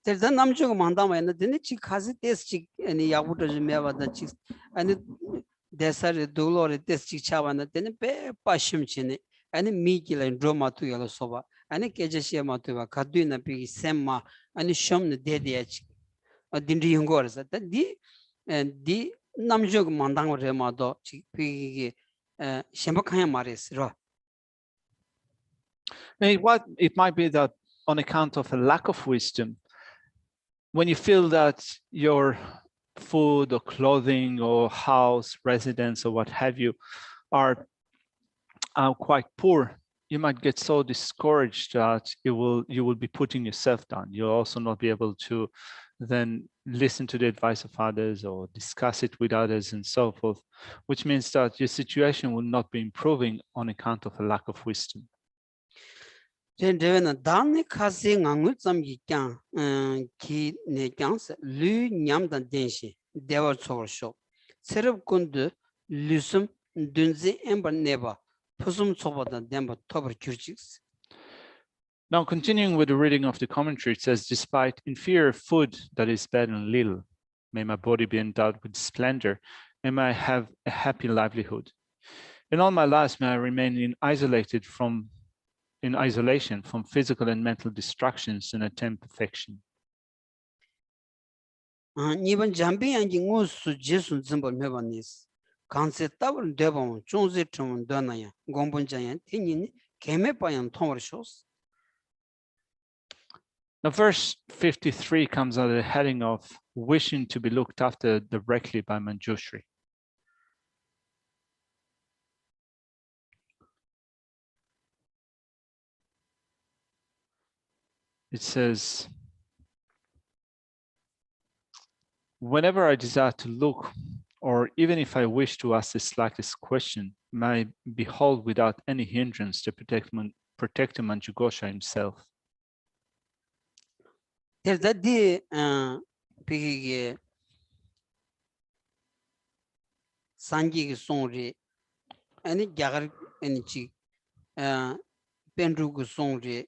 B: There's a namjo mandama and the chick has it this chick and the yabuta meva the chicks and desert dolor this chick chavan then pay pashim chine and mikil and droma to yellow soba and a Geshe matuva kaduna pig semma and shum the dead or dindi yungors that the namjo mandang remado chick pig shembakaya maris raw.
A: It might be that on account of a lack of wisdom, when you feel that your food or clothing or house, residence or what have you are quite poor, you might get so discouraged that you will be putting yourself down. You'll also not be able to then listen to the advice of others or discuss it with others and so forth, which means that your situation will not be improving on account of a lack of wisdom.
B: Then Dani Kasi Ngangut some Yikan, Ki Nekans, Lu Nyam dan Denshi, Dewa Tsor Show. Serab Kundu, Lusum, Dunzi, Ember Neba, Pusum Soba than Demba Tober Kurchix.
A: Now, continuing with the reading of the commentary, it says, despite inferior food that is bad and little, may my body be endowed with splendor, and may I have a happy livelihood. In all my lives, may I remain in isolation from physical and mental distractions and attain perfection.
B: Even jumping and Jingus Jason Zimbo Mevanis. Concept Tower Devon, Jonesy Trum Donaya, Gombon Giant, Tinin, Kemepayan Tower shows.
A: Now, verse 53 comes under the heading of wishing to be looked after directly by Manjushri. It says, whenever I desire to look, or even if I wish to ask the slightest question, may I behold without any hindrance to protect Manjughosha himself.
B: There's that day, Piggy Sanji Songri, any Jagar, any chick, Pendrugu Songri,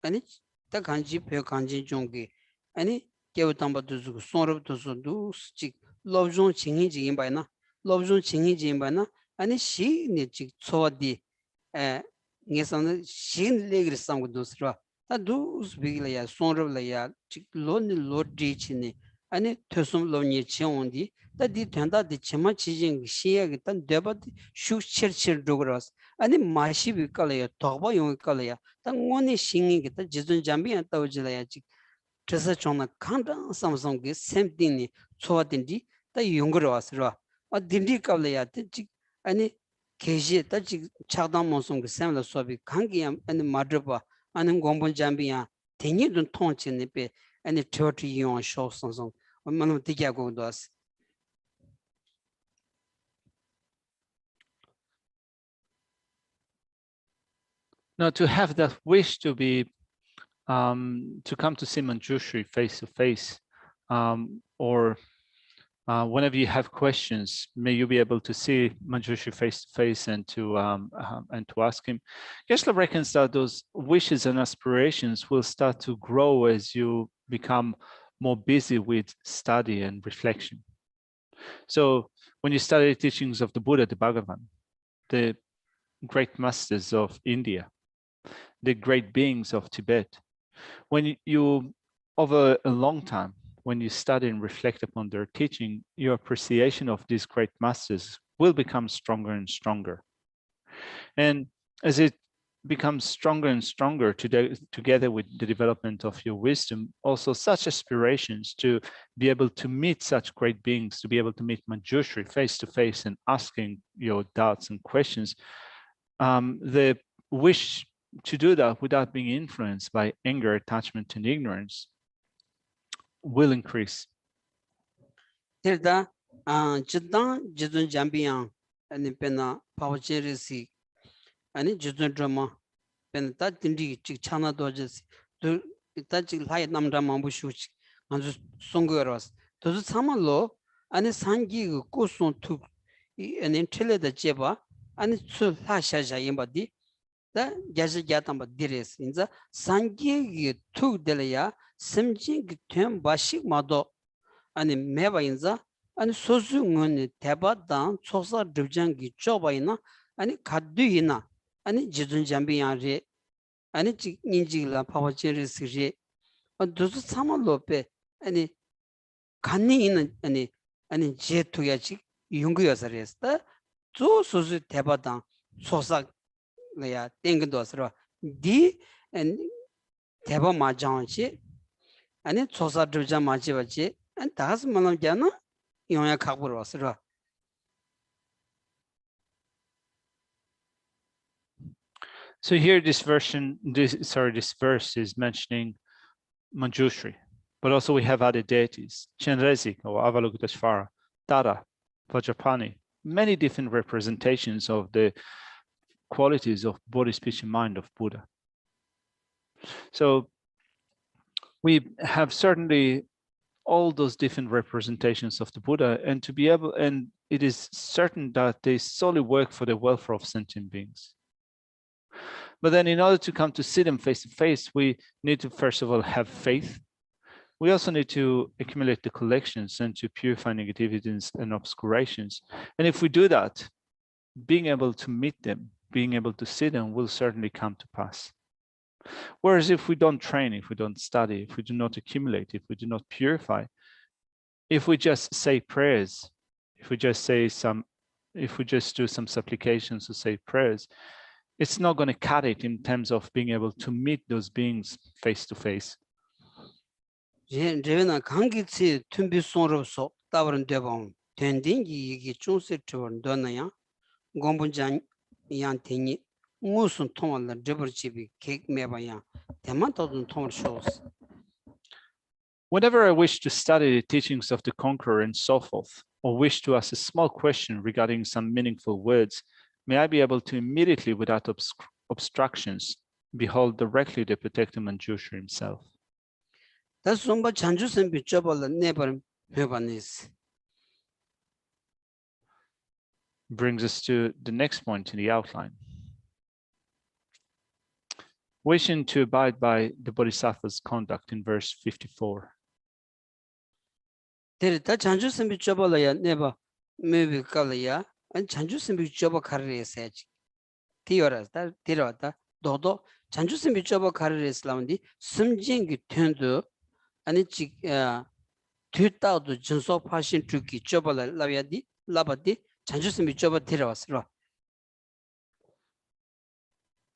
B: any the kanji pe kanji jongi ani kewtamba duzu sonrob duzu du chik lobjon chingi ji imba na lobjon chingi ji imba na ani shi ne chik chodi ngesan shi legri sang dusra ta du usbigla ya sonrob la ya chik lon lo di chini ani thosum lo ni cheondi ta di thanda di chema chijing shi ya gi tan deba shu cher dogras ani mashi bi kala ya toba yong kala ya ta ngoni shingi gi ta jizun jambi ya ta ujila ya chik tresa chona khanda samsung gi same thing ni chowa dindi ta yongro asra a dindi kala ya ta chik ani keje ta chik chagdam monsung gi same la sobi khangi ya ani madrba ani gombon jambi ya tengi dun tong chen ne pe ani 30 yon show samsung manum tikya go dos.
A: Now, to have that wish to be, to come to see Manjushri face to face, or whenever you have questions, may you be able to see Manjushri face to face and to ask him. Geshe reckons that those wishes and aspirations will start to grow as you become more busy with study and reflection. So when you study the teachings of the Buddha, the Bhagavan, the great masters of India, the great beings of Tibet. When you over a long time, when you study and reflect upon their teaching, your appreciation of these great masters will become stronger and stronger. And as it becomes stronger and stronger together with the development of your wisdom, also such aspirations to be able to meet such great beings, to be able to meet Manjushri face to face and asking your doubts and questions, the wish to do that without being influenced by anger, attachment, and ignorance will increase.
B: Terda jidang jidun jambiang ani pena pawcherisi ani jidun drama pena ta tindi chik chana dojes tu ta chik lai namda mambu shuch anju songoros to samalo ani sangi ko son tu ani tele da jeba ani su la sha sha yembadi da Geshe gyatamba dires inza sangi tu delaya simjing tem bashik mado 아니 매바인자 아니 소수응은 대바당 초사 드장기 쪼바이나 아니 가드이나 아니 지준잠비야리 아니 인지라 파워체르스리 도스 사말로페 아니 간니는 아니 제투야지 용구여서레스다 조 소수 대바당 초사야 땡근도스로 디 대바 마장치 아니 초사 드장 마치바지 and that's Malamjana, Yoya Kaburasra.
A: So here this verse is mentioning Manjushri, but also we have other deities, Chenrezig or Avalokiteshvara, Tara, Vajrapani, many different representations of the qualities of body, speech, and mind of Buddha. So we have certainly all those different representations of the Buddha, and to be able, and it is certain that they solely work for the welfare of sentient beings. But then in order to come to see them face to face, we need to first of all have faith. We also need to accumulate the collections and to purify negativities and obscurations. And if we do that, being able to meet them, being able to see them will certainly come to pass. Whereas if we don't train, if we don't study, if we do not accumulate, if we do not purify, if we just say prayers, if we just do some supplications or say prayers, it's not going to cut it in terms of being able to meet those beings face to face. Whenever I wish to study the teachings of the conqueror and so forth, or wish to ask a small question regarding some meaningful words, may I be able to immediately, without obstructions, behold directly the protector Manjushri himself. Brings us to the next point in the outline. Wishing to abide by the Bodhisattva's conduct in verse 54.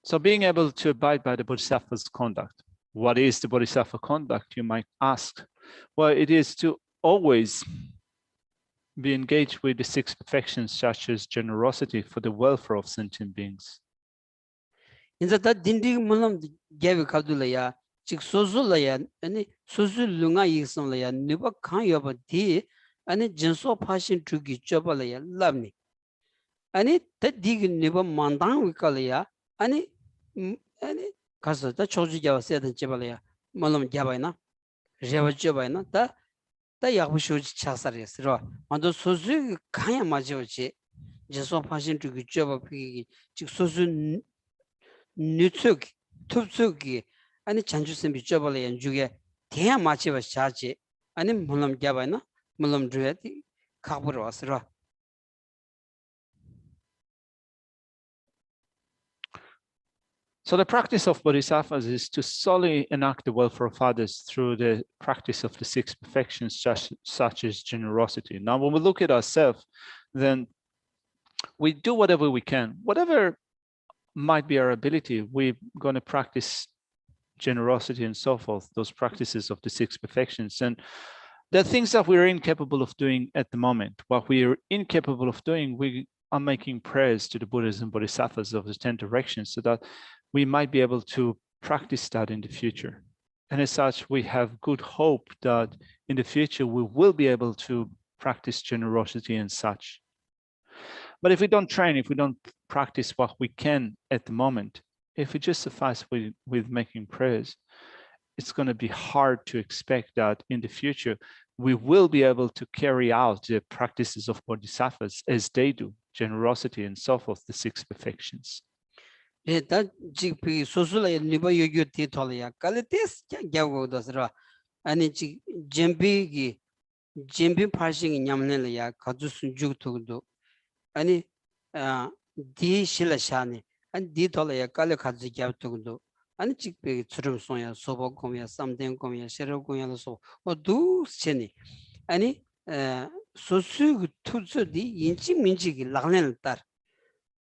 A: So being able to abide by the Bodhisattva's conduct. What is the Bodhisattva conduct, you might ask? Well, it is to always be engaged with the 6 perfections such as generosity for the welfare of sentient beings.
B: 가서 다 조주자와 세든 제발이야 말로 잡아이나 제발 잡아이나 다 약부쇼지 차사리스로 먼저 소수 가야 맞지 제소 파신 주기 잡아 비 소수 뉴축 톱축이 아니 잔주선 비잡아야 주게 대야 맞지와 자지 아니 말로 잡아이나 말로 줘야지 가버려 왔으로
A: So the practice of bodhisattvas is to solely enact the welfare of others through the practice of the six perfections, such as generosity. Now, when we look at ourselves, then we do whatever we can, whatever might be our ability. We're going to practice generosity and so forth, those practices of the six perfections. And there are things that we're incapable of doing at the moment. What we're incapable of doing, we are making prayers to the Buddhas and Bodhisattvas of the 10 directions so that we might be able to practice that in the future. And as such, we have good hope that in the future, we will be able to practice generosity and such. But if we don't train, if we don't practice what we can at the moment, if we just suffice with making prayers, it's going to be hard to expect that in the future, we will be able to carry out the practices of bodhisattvas as they do, generosity and so forth, the six perfections.
B: 다 지금 소소라에 리버 요요 티톨이야 칼레티스 갸고도스라 아니 지 젬비기 젬비 파싱이 냠네려야 가주스 죽토도 아니 디 실라샤니 아니 디톨이야 칼레 가지 갸토도 아니 지금 트름송야 소보콤이야 쌈덴콤이야 셰로콤이야서 어두 세니 아니 소수 투즈디 인치 민지기 락넬 따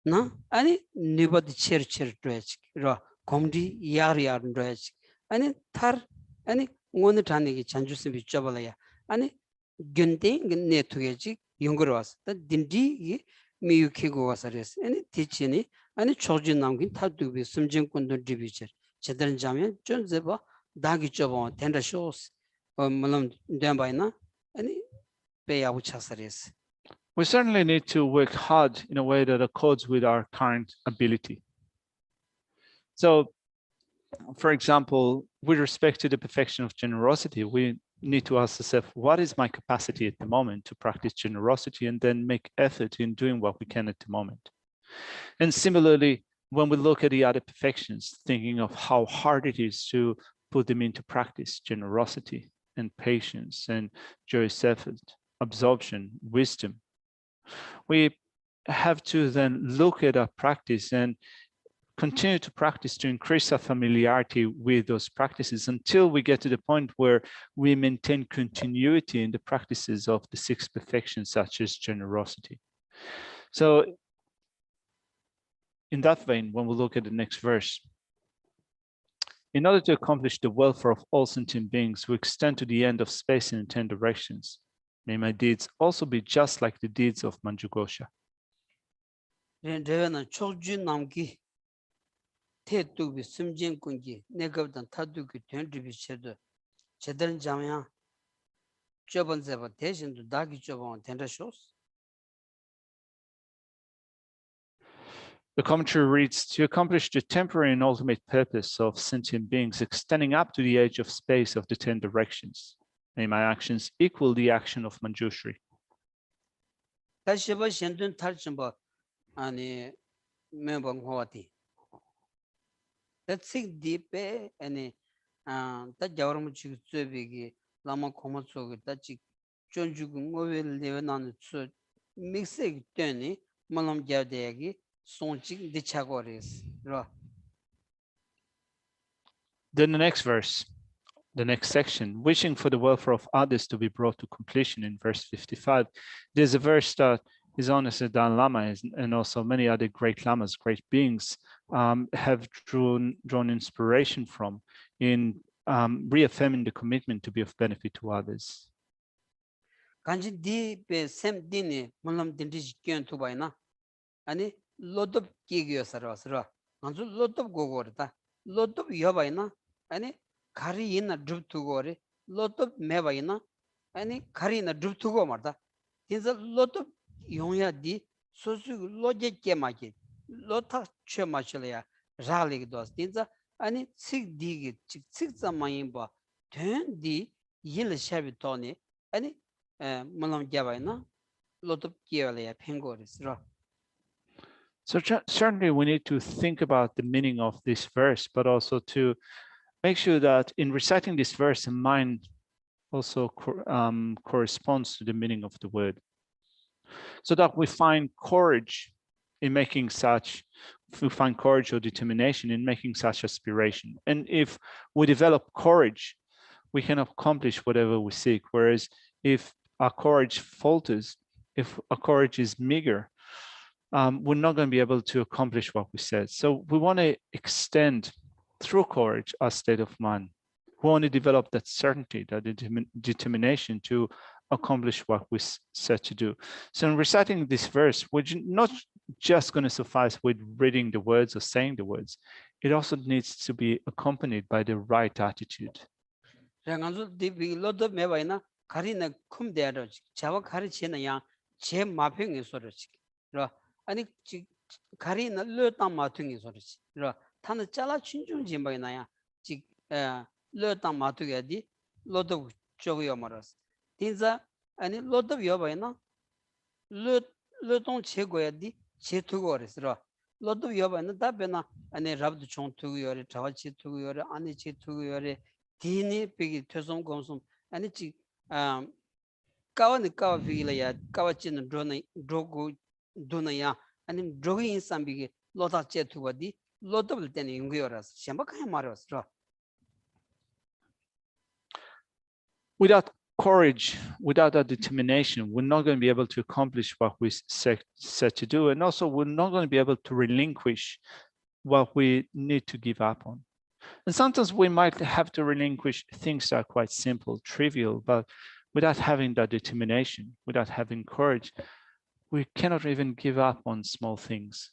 B: 나 아니 니버디 체르체르 드레치 라 곰디 야르야 드레치 아니 탈 아니 오늘 단에게 잔주스 비춰발이야 아니 근데 네트워크지 용거로 왔어 딘디 미유키고 와서레스 아니 티치니 아니 초진 남긴 타두비 숨진군도 디비체 제대로 자면 좀 제바 다기 쩌보 텐다 쇼스 물론 된바이나 아니 배야부 차서레스
A: We certainly need to work hard in a way that accords with our current ability. So, for example, with respect to the perfection of generosity, we need to ask ourselves, what is my capacity at the moment to practice generosity, and then make effort in doing what we can at the moment. And similarly, when we look at the other perfections, thinking of how hard it is to put them into practice, generosity and patience and joyous effort, absorption, wisdom, we have to then look at our practice and continue to practice to increase our familiarity with those practices until we get to the point where we maintain continuity in the practices of the six perfections, such as generosity. So in that vein, when we look at the next verse, in order to accomplish the welfare of all sentient beings, we extend to the end of space in 10 directions. May my deeds also be just like the deeds of Manjughosha.
B: 레나 초주 남기 태두비 숨진군기 내가보단 타두기 된드비체도 제대로 자면 저번세바 대신도 다기 저번 된다쇼스.
A: The commentary reads, to accomplish the temporary and ultimate purpose of sentient beings extending up to the edge of space of the 10 directions. May my actions equal the action of Manjushri.
B: 다시 봐 현존 탈좀 봐 아니 매번 호와티. That's it deep 아니 다 자오르무 지금 저비기 라마 코모초기 다치 존주군 오벨 레나는 저 믹스기 때니 말람 자대기 손직 디차고레스 라.
A: Then the next verse, the next section, wishing for the welfare of others to be brought to completion in verse 55. There's a verse that His Holiness the Dalai Lama and also many other great lamas, great beings, have drawn inspiration from in reaffirming the commitment to be of benefit to others.
B: 간지 디베 샘디니 물론 딘디지 끼언 투바이나 아니 로톱 끼기여서라서라 간주 로톱 고고르다 로톱 여바이나 아니 가리이나 줍투고리 로톱 메바이나 아니 가리이나 줍투고 말다 진짜 로톱 용야디 소수 로제께 마게 로타 쳬마실이야 라리기도 진짜 아니 식디기 식자마인바 된디 일샤비토니 아니 물론 자바이나 로톱 끼어래야 팽고리스라.
A: So certainly we need to think about the meaning of this verse, but also to make sure that in reciting this verse, the mind also corresponds to the meaning of the word, so that we find courage in making such find courage or determination in making such aspiration. And if we develop courage, we can accomplish whatever we seek. Whereas if our courage falters, if our courage is meager, we're not going to be able to accomplish what we said. So we want to extend through courage our state of mind. We want to develop that certainty, that determination to accomplish what we set to do. So in reciting this verse, we're not just going to suffice with reading the words or saying the words. It also needs to be accompanied by the right attitude.
B: 아니 가리나 르땅 마퉁이 소리지. 타는 잘라 춘중지 뭐이나야. 지 르땅 마퉁이야디 로도 저거요 말았어. 딘자 아니 로도 여바이나 르동 최고야디 제투고 그랬어. 로도 여바이나 답변나 아니 rab도 총 투고요래 자와치 투고요래 아니 치 투고요래 디니 비기 퇴송 공송 아니 지 까와니 까와 비기라야 까와치는 드로고 도나야 아니 드로기 인삼비게 로다 제투거디 로더블 때는 용거라서 셴바카야 말았어.
A: Without courage, without that determination, we're not going to be able to accomplish what we set to do. And also, we're not going to be able to relinquish what we need to give up on. And sometimes we might have to relinquish things that are quite simple, trivial, but without having that determination, without having courage, we cannot even give up on small things.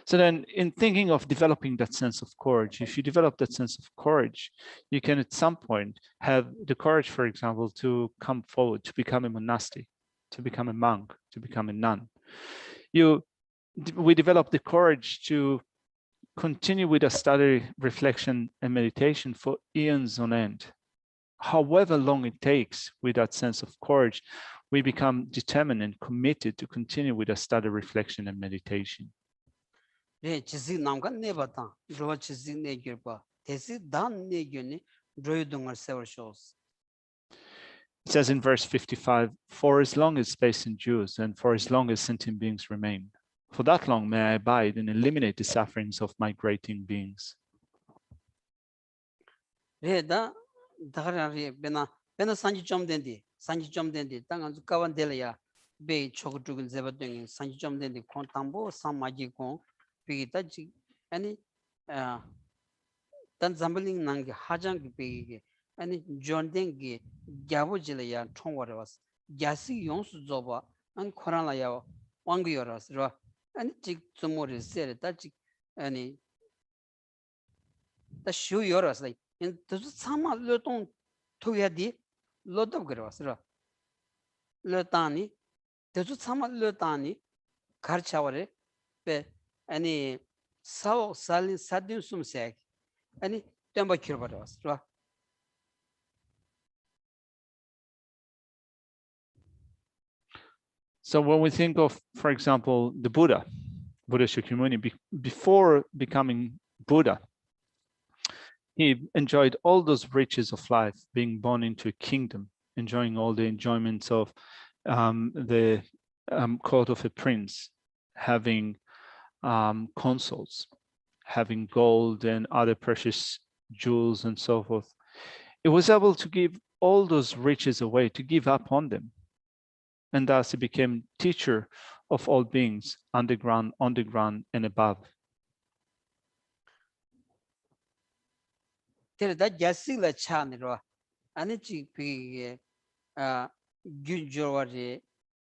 A: So then in thinking of developing that sense of courage, if you develop that sense of courage, you can at some point have the courage, for example, to come forward, to become a monastic, to become a monk, to become a nun. We develop the courage to continue with a study, reflection, and meditation for eons on end. However long it takes, with that sense of courage, we become determined and committed to continue with a study, reflection, and meditation.
B: 네, 지식 남간 내봤다. 저 지식 내결봐. 대시 단 내결니 조유동을 세월쇼스.
A: It says in verse 55, for as long as space endures and for as long as sentient beings remain, for that long may I abide and eliminate the sufferings of migrating beings.
B: 네, 다가리 베나 산지 좀 된디. 산지 좀 된디. 땅안 가wan del야. 베 초그죽을 제버등이 산지 좀 된디. 콘탐보 삼마지고 비기다지 아니 단 잠블링 난게 하장 비기게 아니 존댕게 갸보질이야 총거려왔어 야시 용수 줘봐 안 코란라야 왕기여라서 아니 직 좀모리 세르다 직 아니 다 쇼여라서 인 또 참아 르동 토야디 로도 그러왔어 르타니 또 참아 르타니 가르차워레 베 아니 사오 살린 사딘 숨색 아니 템바 키르바라스 라
A: So when we think of, for example, the Buddha Shakyamuni, before becoming Buddha, he enjoyed all those riches of life, being born into a kingdom, enjoying all the enjoyments of the court of a prince, having consoles, having gold and other precious jewels and so forth. It was able to give all those riches away, to give up on them. And thus he became teacher of all beings, underground, on the ground, and above.
B: 테르다 야시라 차니로 아니지 비게 균조와리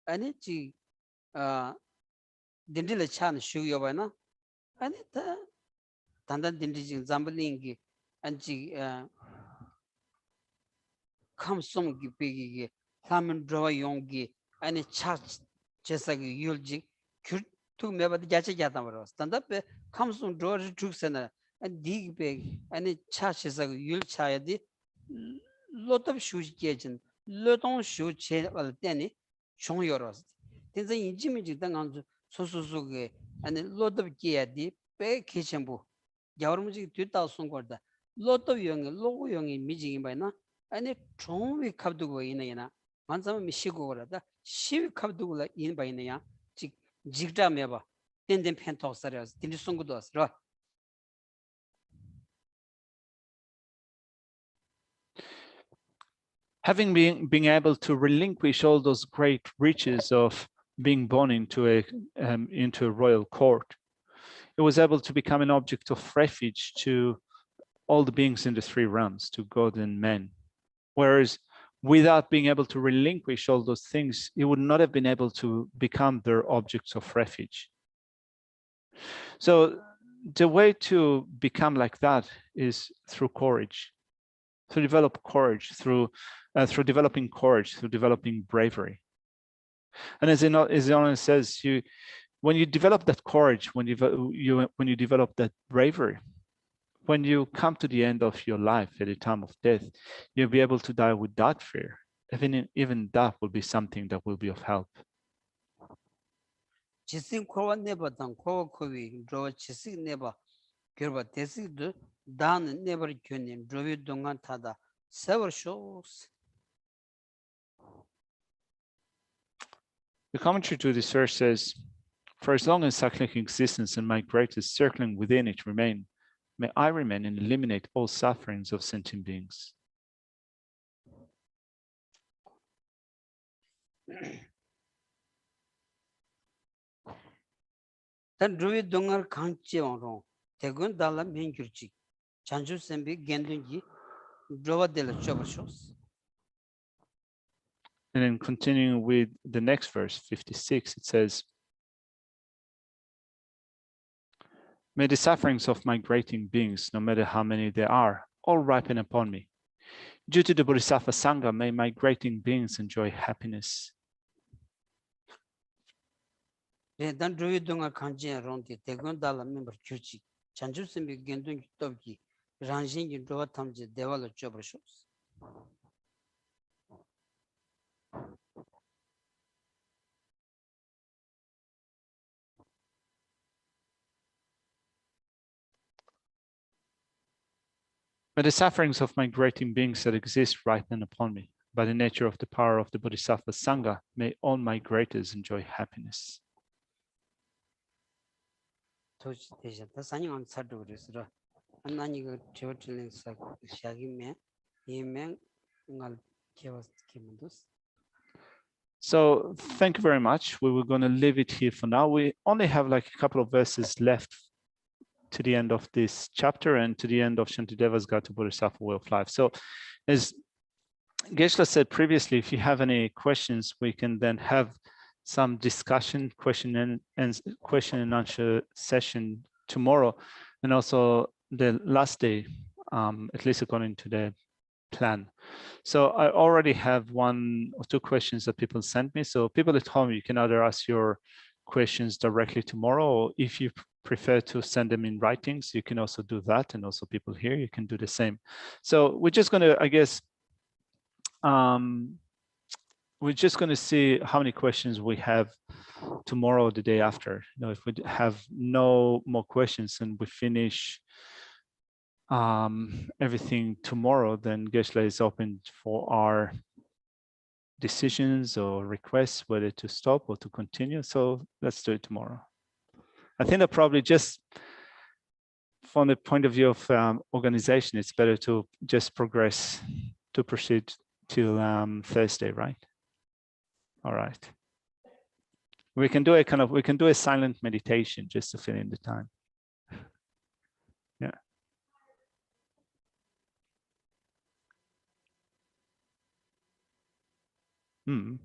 B: 아니지 딘딜라 차는 슈요바나 아니다 단단 딘디지 잠블링기 안지 감송기 비기게 사면 드와 용기 아니 차 제사기 율지 큐투 메바디 자체자다 말았어 단답에 감송 드와 죽세나 디게 아니 차시사기 율차야디 로톱 슈지게진 로동 슈체발 때니 총여러스 진짜 인지미지 당한 소소소게 아니 로톱 게야디 배 계신부 여러분이 뒤따 손거다 로톱 용의 로고 용의 미지기 바이나 아니 총위 갑두고 이내나 만사면 미시고 그러다 시위 갑두고라 인 바이네야 직 직자 메바 덴덴 펜톡스라서 딘송고도 왔어.
A: Having been able to relinquish all those great riches of being born into a royal court, it was able to become an object of refuge to all the beings in the three realms, to God and men. Whereas without being able to relinquish all those things, it would not have been able to become their objects of refuge. So the way to become like that is through courage, to develop courage, through developing courage, through developing bravery. And as Ellen says, when you develop that courage, when you develop that bravery, when you come to the end of your life at the time of death, you'll be able to die without fear. Even that will be something that will be of help.
B: 지신 코와 네버당 코와 코위 로 지신 네버 겨버 데시드 단 네버 큐님 드로비 동안 타다 several shows.
A: The commentary to this verse says, "For as long as cyclic existence and my greatest circling within it remain, may I remain and eliminate all sufferings of sentient beings."
B: 단 드로비 동안 강지왕로 대군 달라 민규지 잔주 셈비 겐든지 드로바델 쇼버 shows.
A: And then continuing with the next verse, 56, it says, "May the sufferings of migrating beings, no matter how many there are, all ripen upon me. Due to the Bodhisattva Sangha, may migrating beings enjoy happiness."
B: 단 드로비 동안 강지왕로 대군 달라 멤버 규지 잔주 셈비 겐든지 떡기 란신기 드로바 탐지 대발로 쇼버 shows.
A: May the sufferings of migrating beings that exist ripen upon me. By the nature of the power of the Bodhisattva Sangha, may all migrators enjoy happiness.
B: 도시 대셔다 산영 사도 그래서 안나니가 저틀린 사 샤기메 이메 ngal kewas kimundos.
A: So thank you very much. We were going to leave it here for now. We only have like a couple of verses left to the end of this chapter and to the end of Shantideva's Guide to Bodhisattva Way of Life. So as Geshe said previously, if you have any questions, we can then have some discussion, question and answer session tomorrow, and also the last day, at least according to the plan. So I already have 1 or 2 questions that people sent me. So people at home, you can either ask your questions directly tomorrow, or if you prefer to send them in writings, you can also do that. And also people here, you can do the same. So we're just going to, I guess, we're just going to see how many questions we have tomorrow or the day after. You know, if we have no more questions and we finish everything tomorrow, then Geshe is open for our decisions or requests whether to stop or to continue. So let's do it tomorrow. I think that probably just from the point of view of organization, it's better to just proceed till Thursday, right? All right. We can do a silent meditation just to fill in the time. Yeah. Hmm.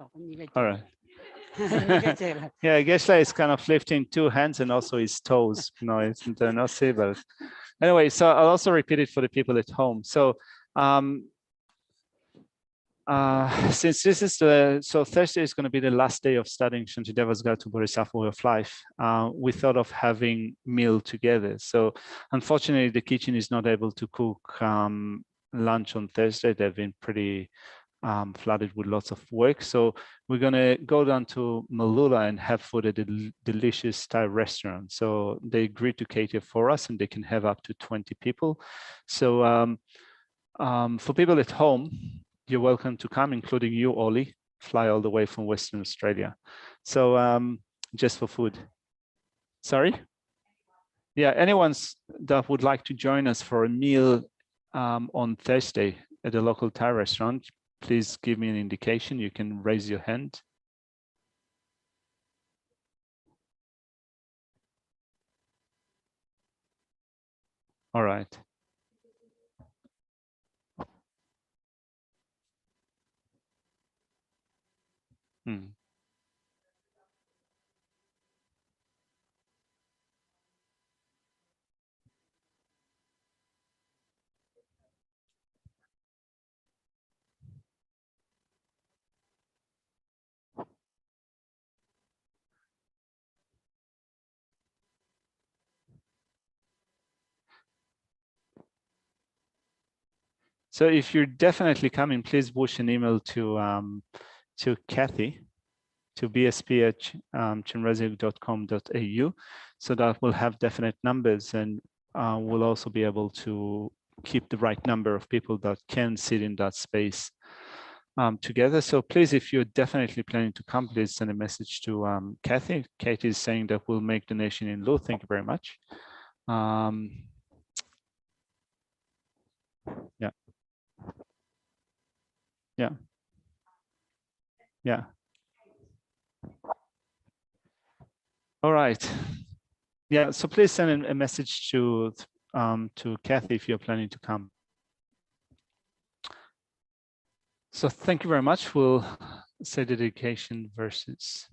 A: All right. Yeah, Geshe is kind of lifting two hands and also his toes. No, it's not see, but anyway, so I'll also repeat it for the people at home. So since this is so Thursday is going to be the last day of studying Shantideva's Guide to Bodhisattva Way of Life, we thought of having meal together. So unfortunately, the kitchen is not able to cook lunch on Thursday. They've been pretty flooded with lots of work. So we're going to go down to Malula and have food at a delicious Thai restaurant. So they agreed to cater for us and they can have up to 20 people. So for people at home, you're welcome to come, including you, Ollie, fly all the way from Western Australia. So just for food. Sorry? Yeah, anyone that would like to join us for a meal on Thursday at a local Thai restaurant, please give me an indication. You can raise your hand. All right. Hmm. So if you're definitely coming, please push an email to Kathy, to bsp@chinrazic.com.au, so that we'll have definite numbers, and we'll also be able to keep the right number of people that can sit in that space together. So please, if you're definitely planning to come, please send a message to Kathy. Kate is saying that we'll make donation in lieu. Thank you very much. Yeah. Yeah. Yeah. All right. Yeah, so please send a message to Kathy if you're planning to come. So thank you very much. We'll say the dedication verses.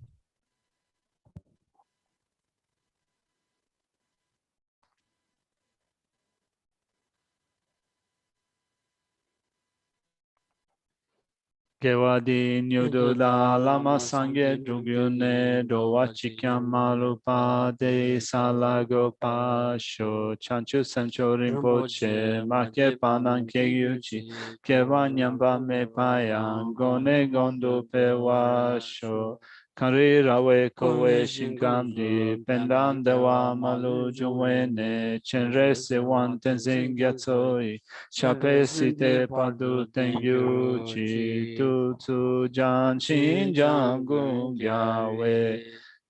A: Gewadi Nyududa Lama Sangye Drugyune Dowa Chikyam Malupa De Salagopa Sho Chanchu Sancho Rinpoche Make Panan Kegyuchi Kewa Nyamba Me Payang Gone Gondo Pewa Sho Kari Rawe Kowe Shinkamdi Pendan Dewa Malu Juwene Chenre Sewan Tenzin Gyatsoi Chape Site Padu Tengyu Chi Tu Tu Jan Shin Jan Gung Gyawe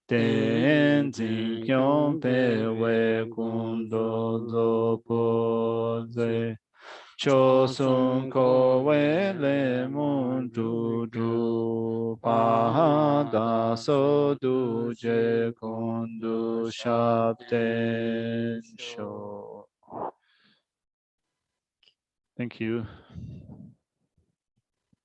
A: Tenzin Kyom Pe We Kundo Zopo Ze Chosun Kowe Le Mun Du Du Pa Da So Du Je Kundu Shapten Sho. Thank you.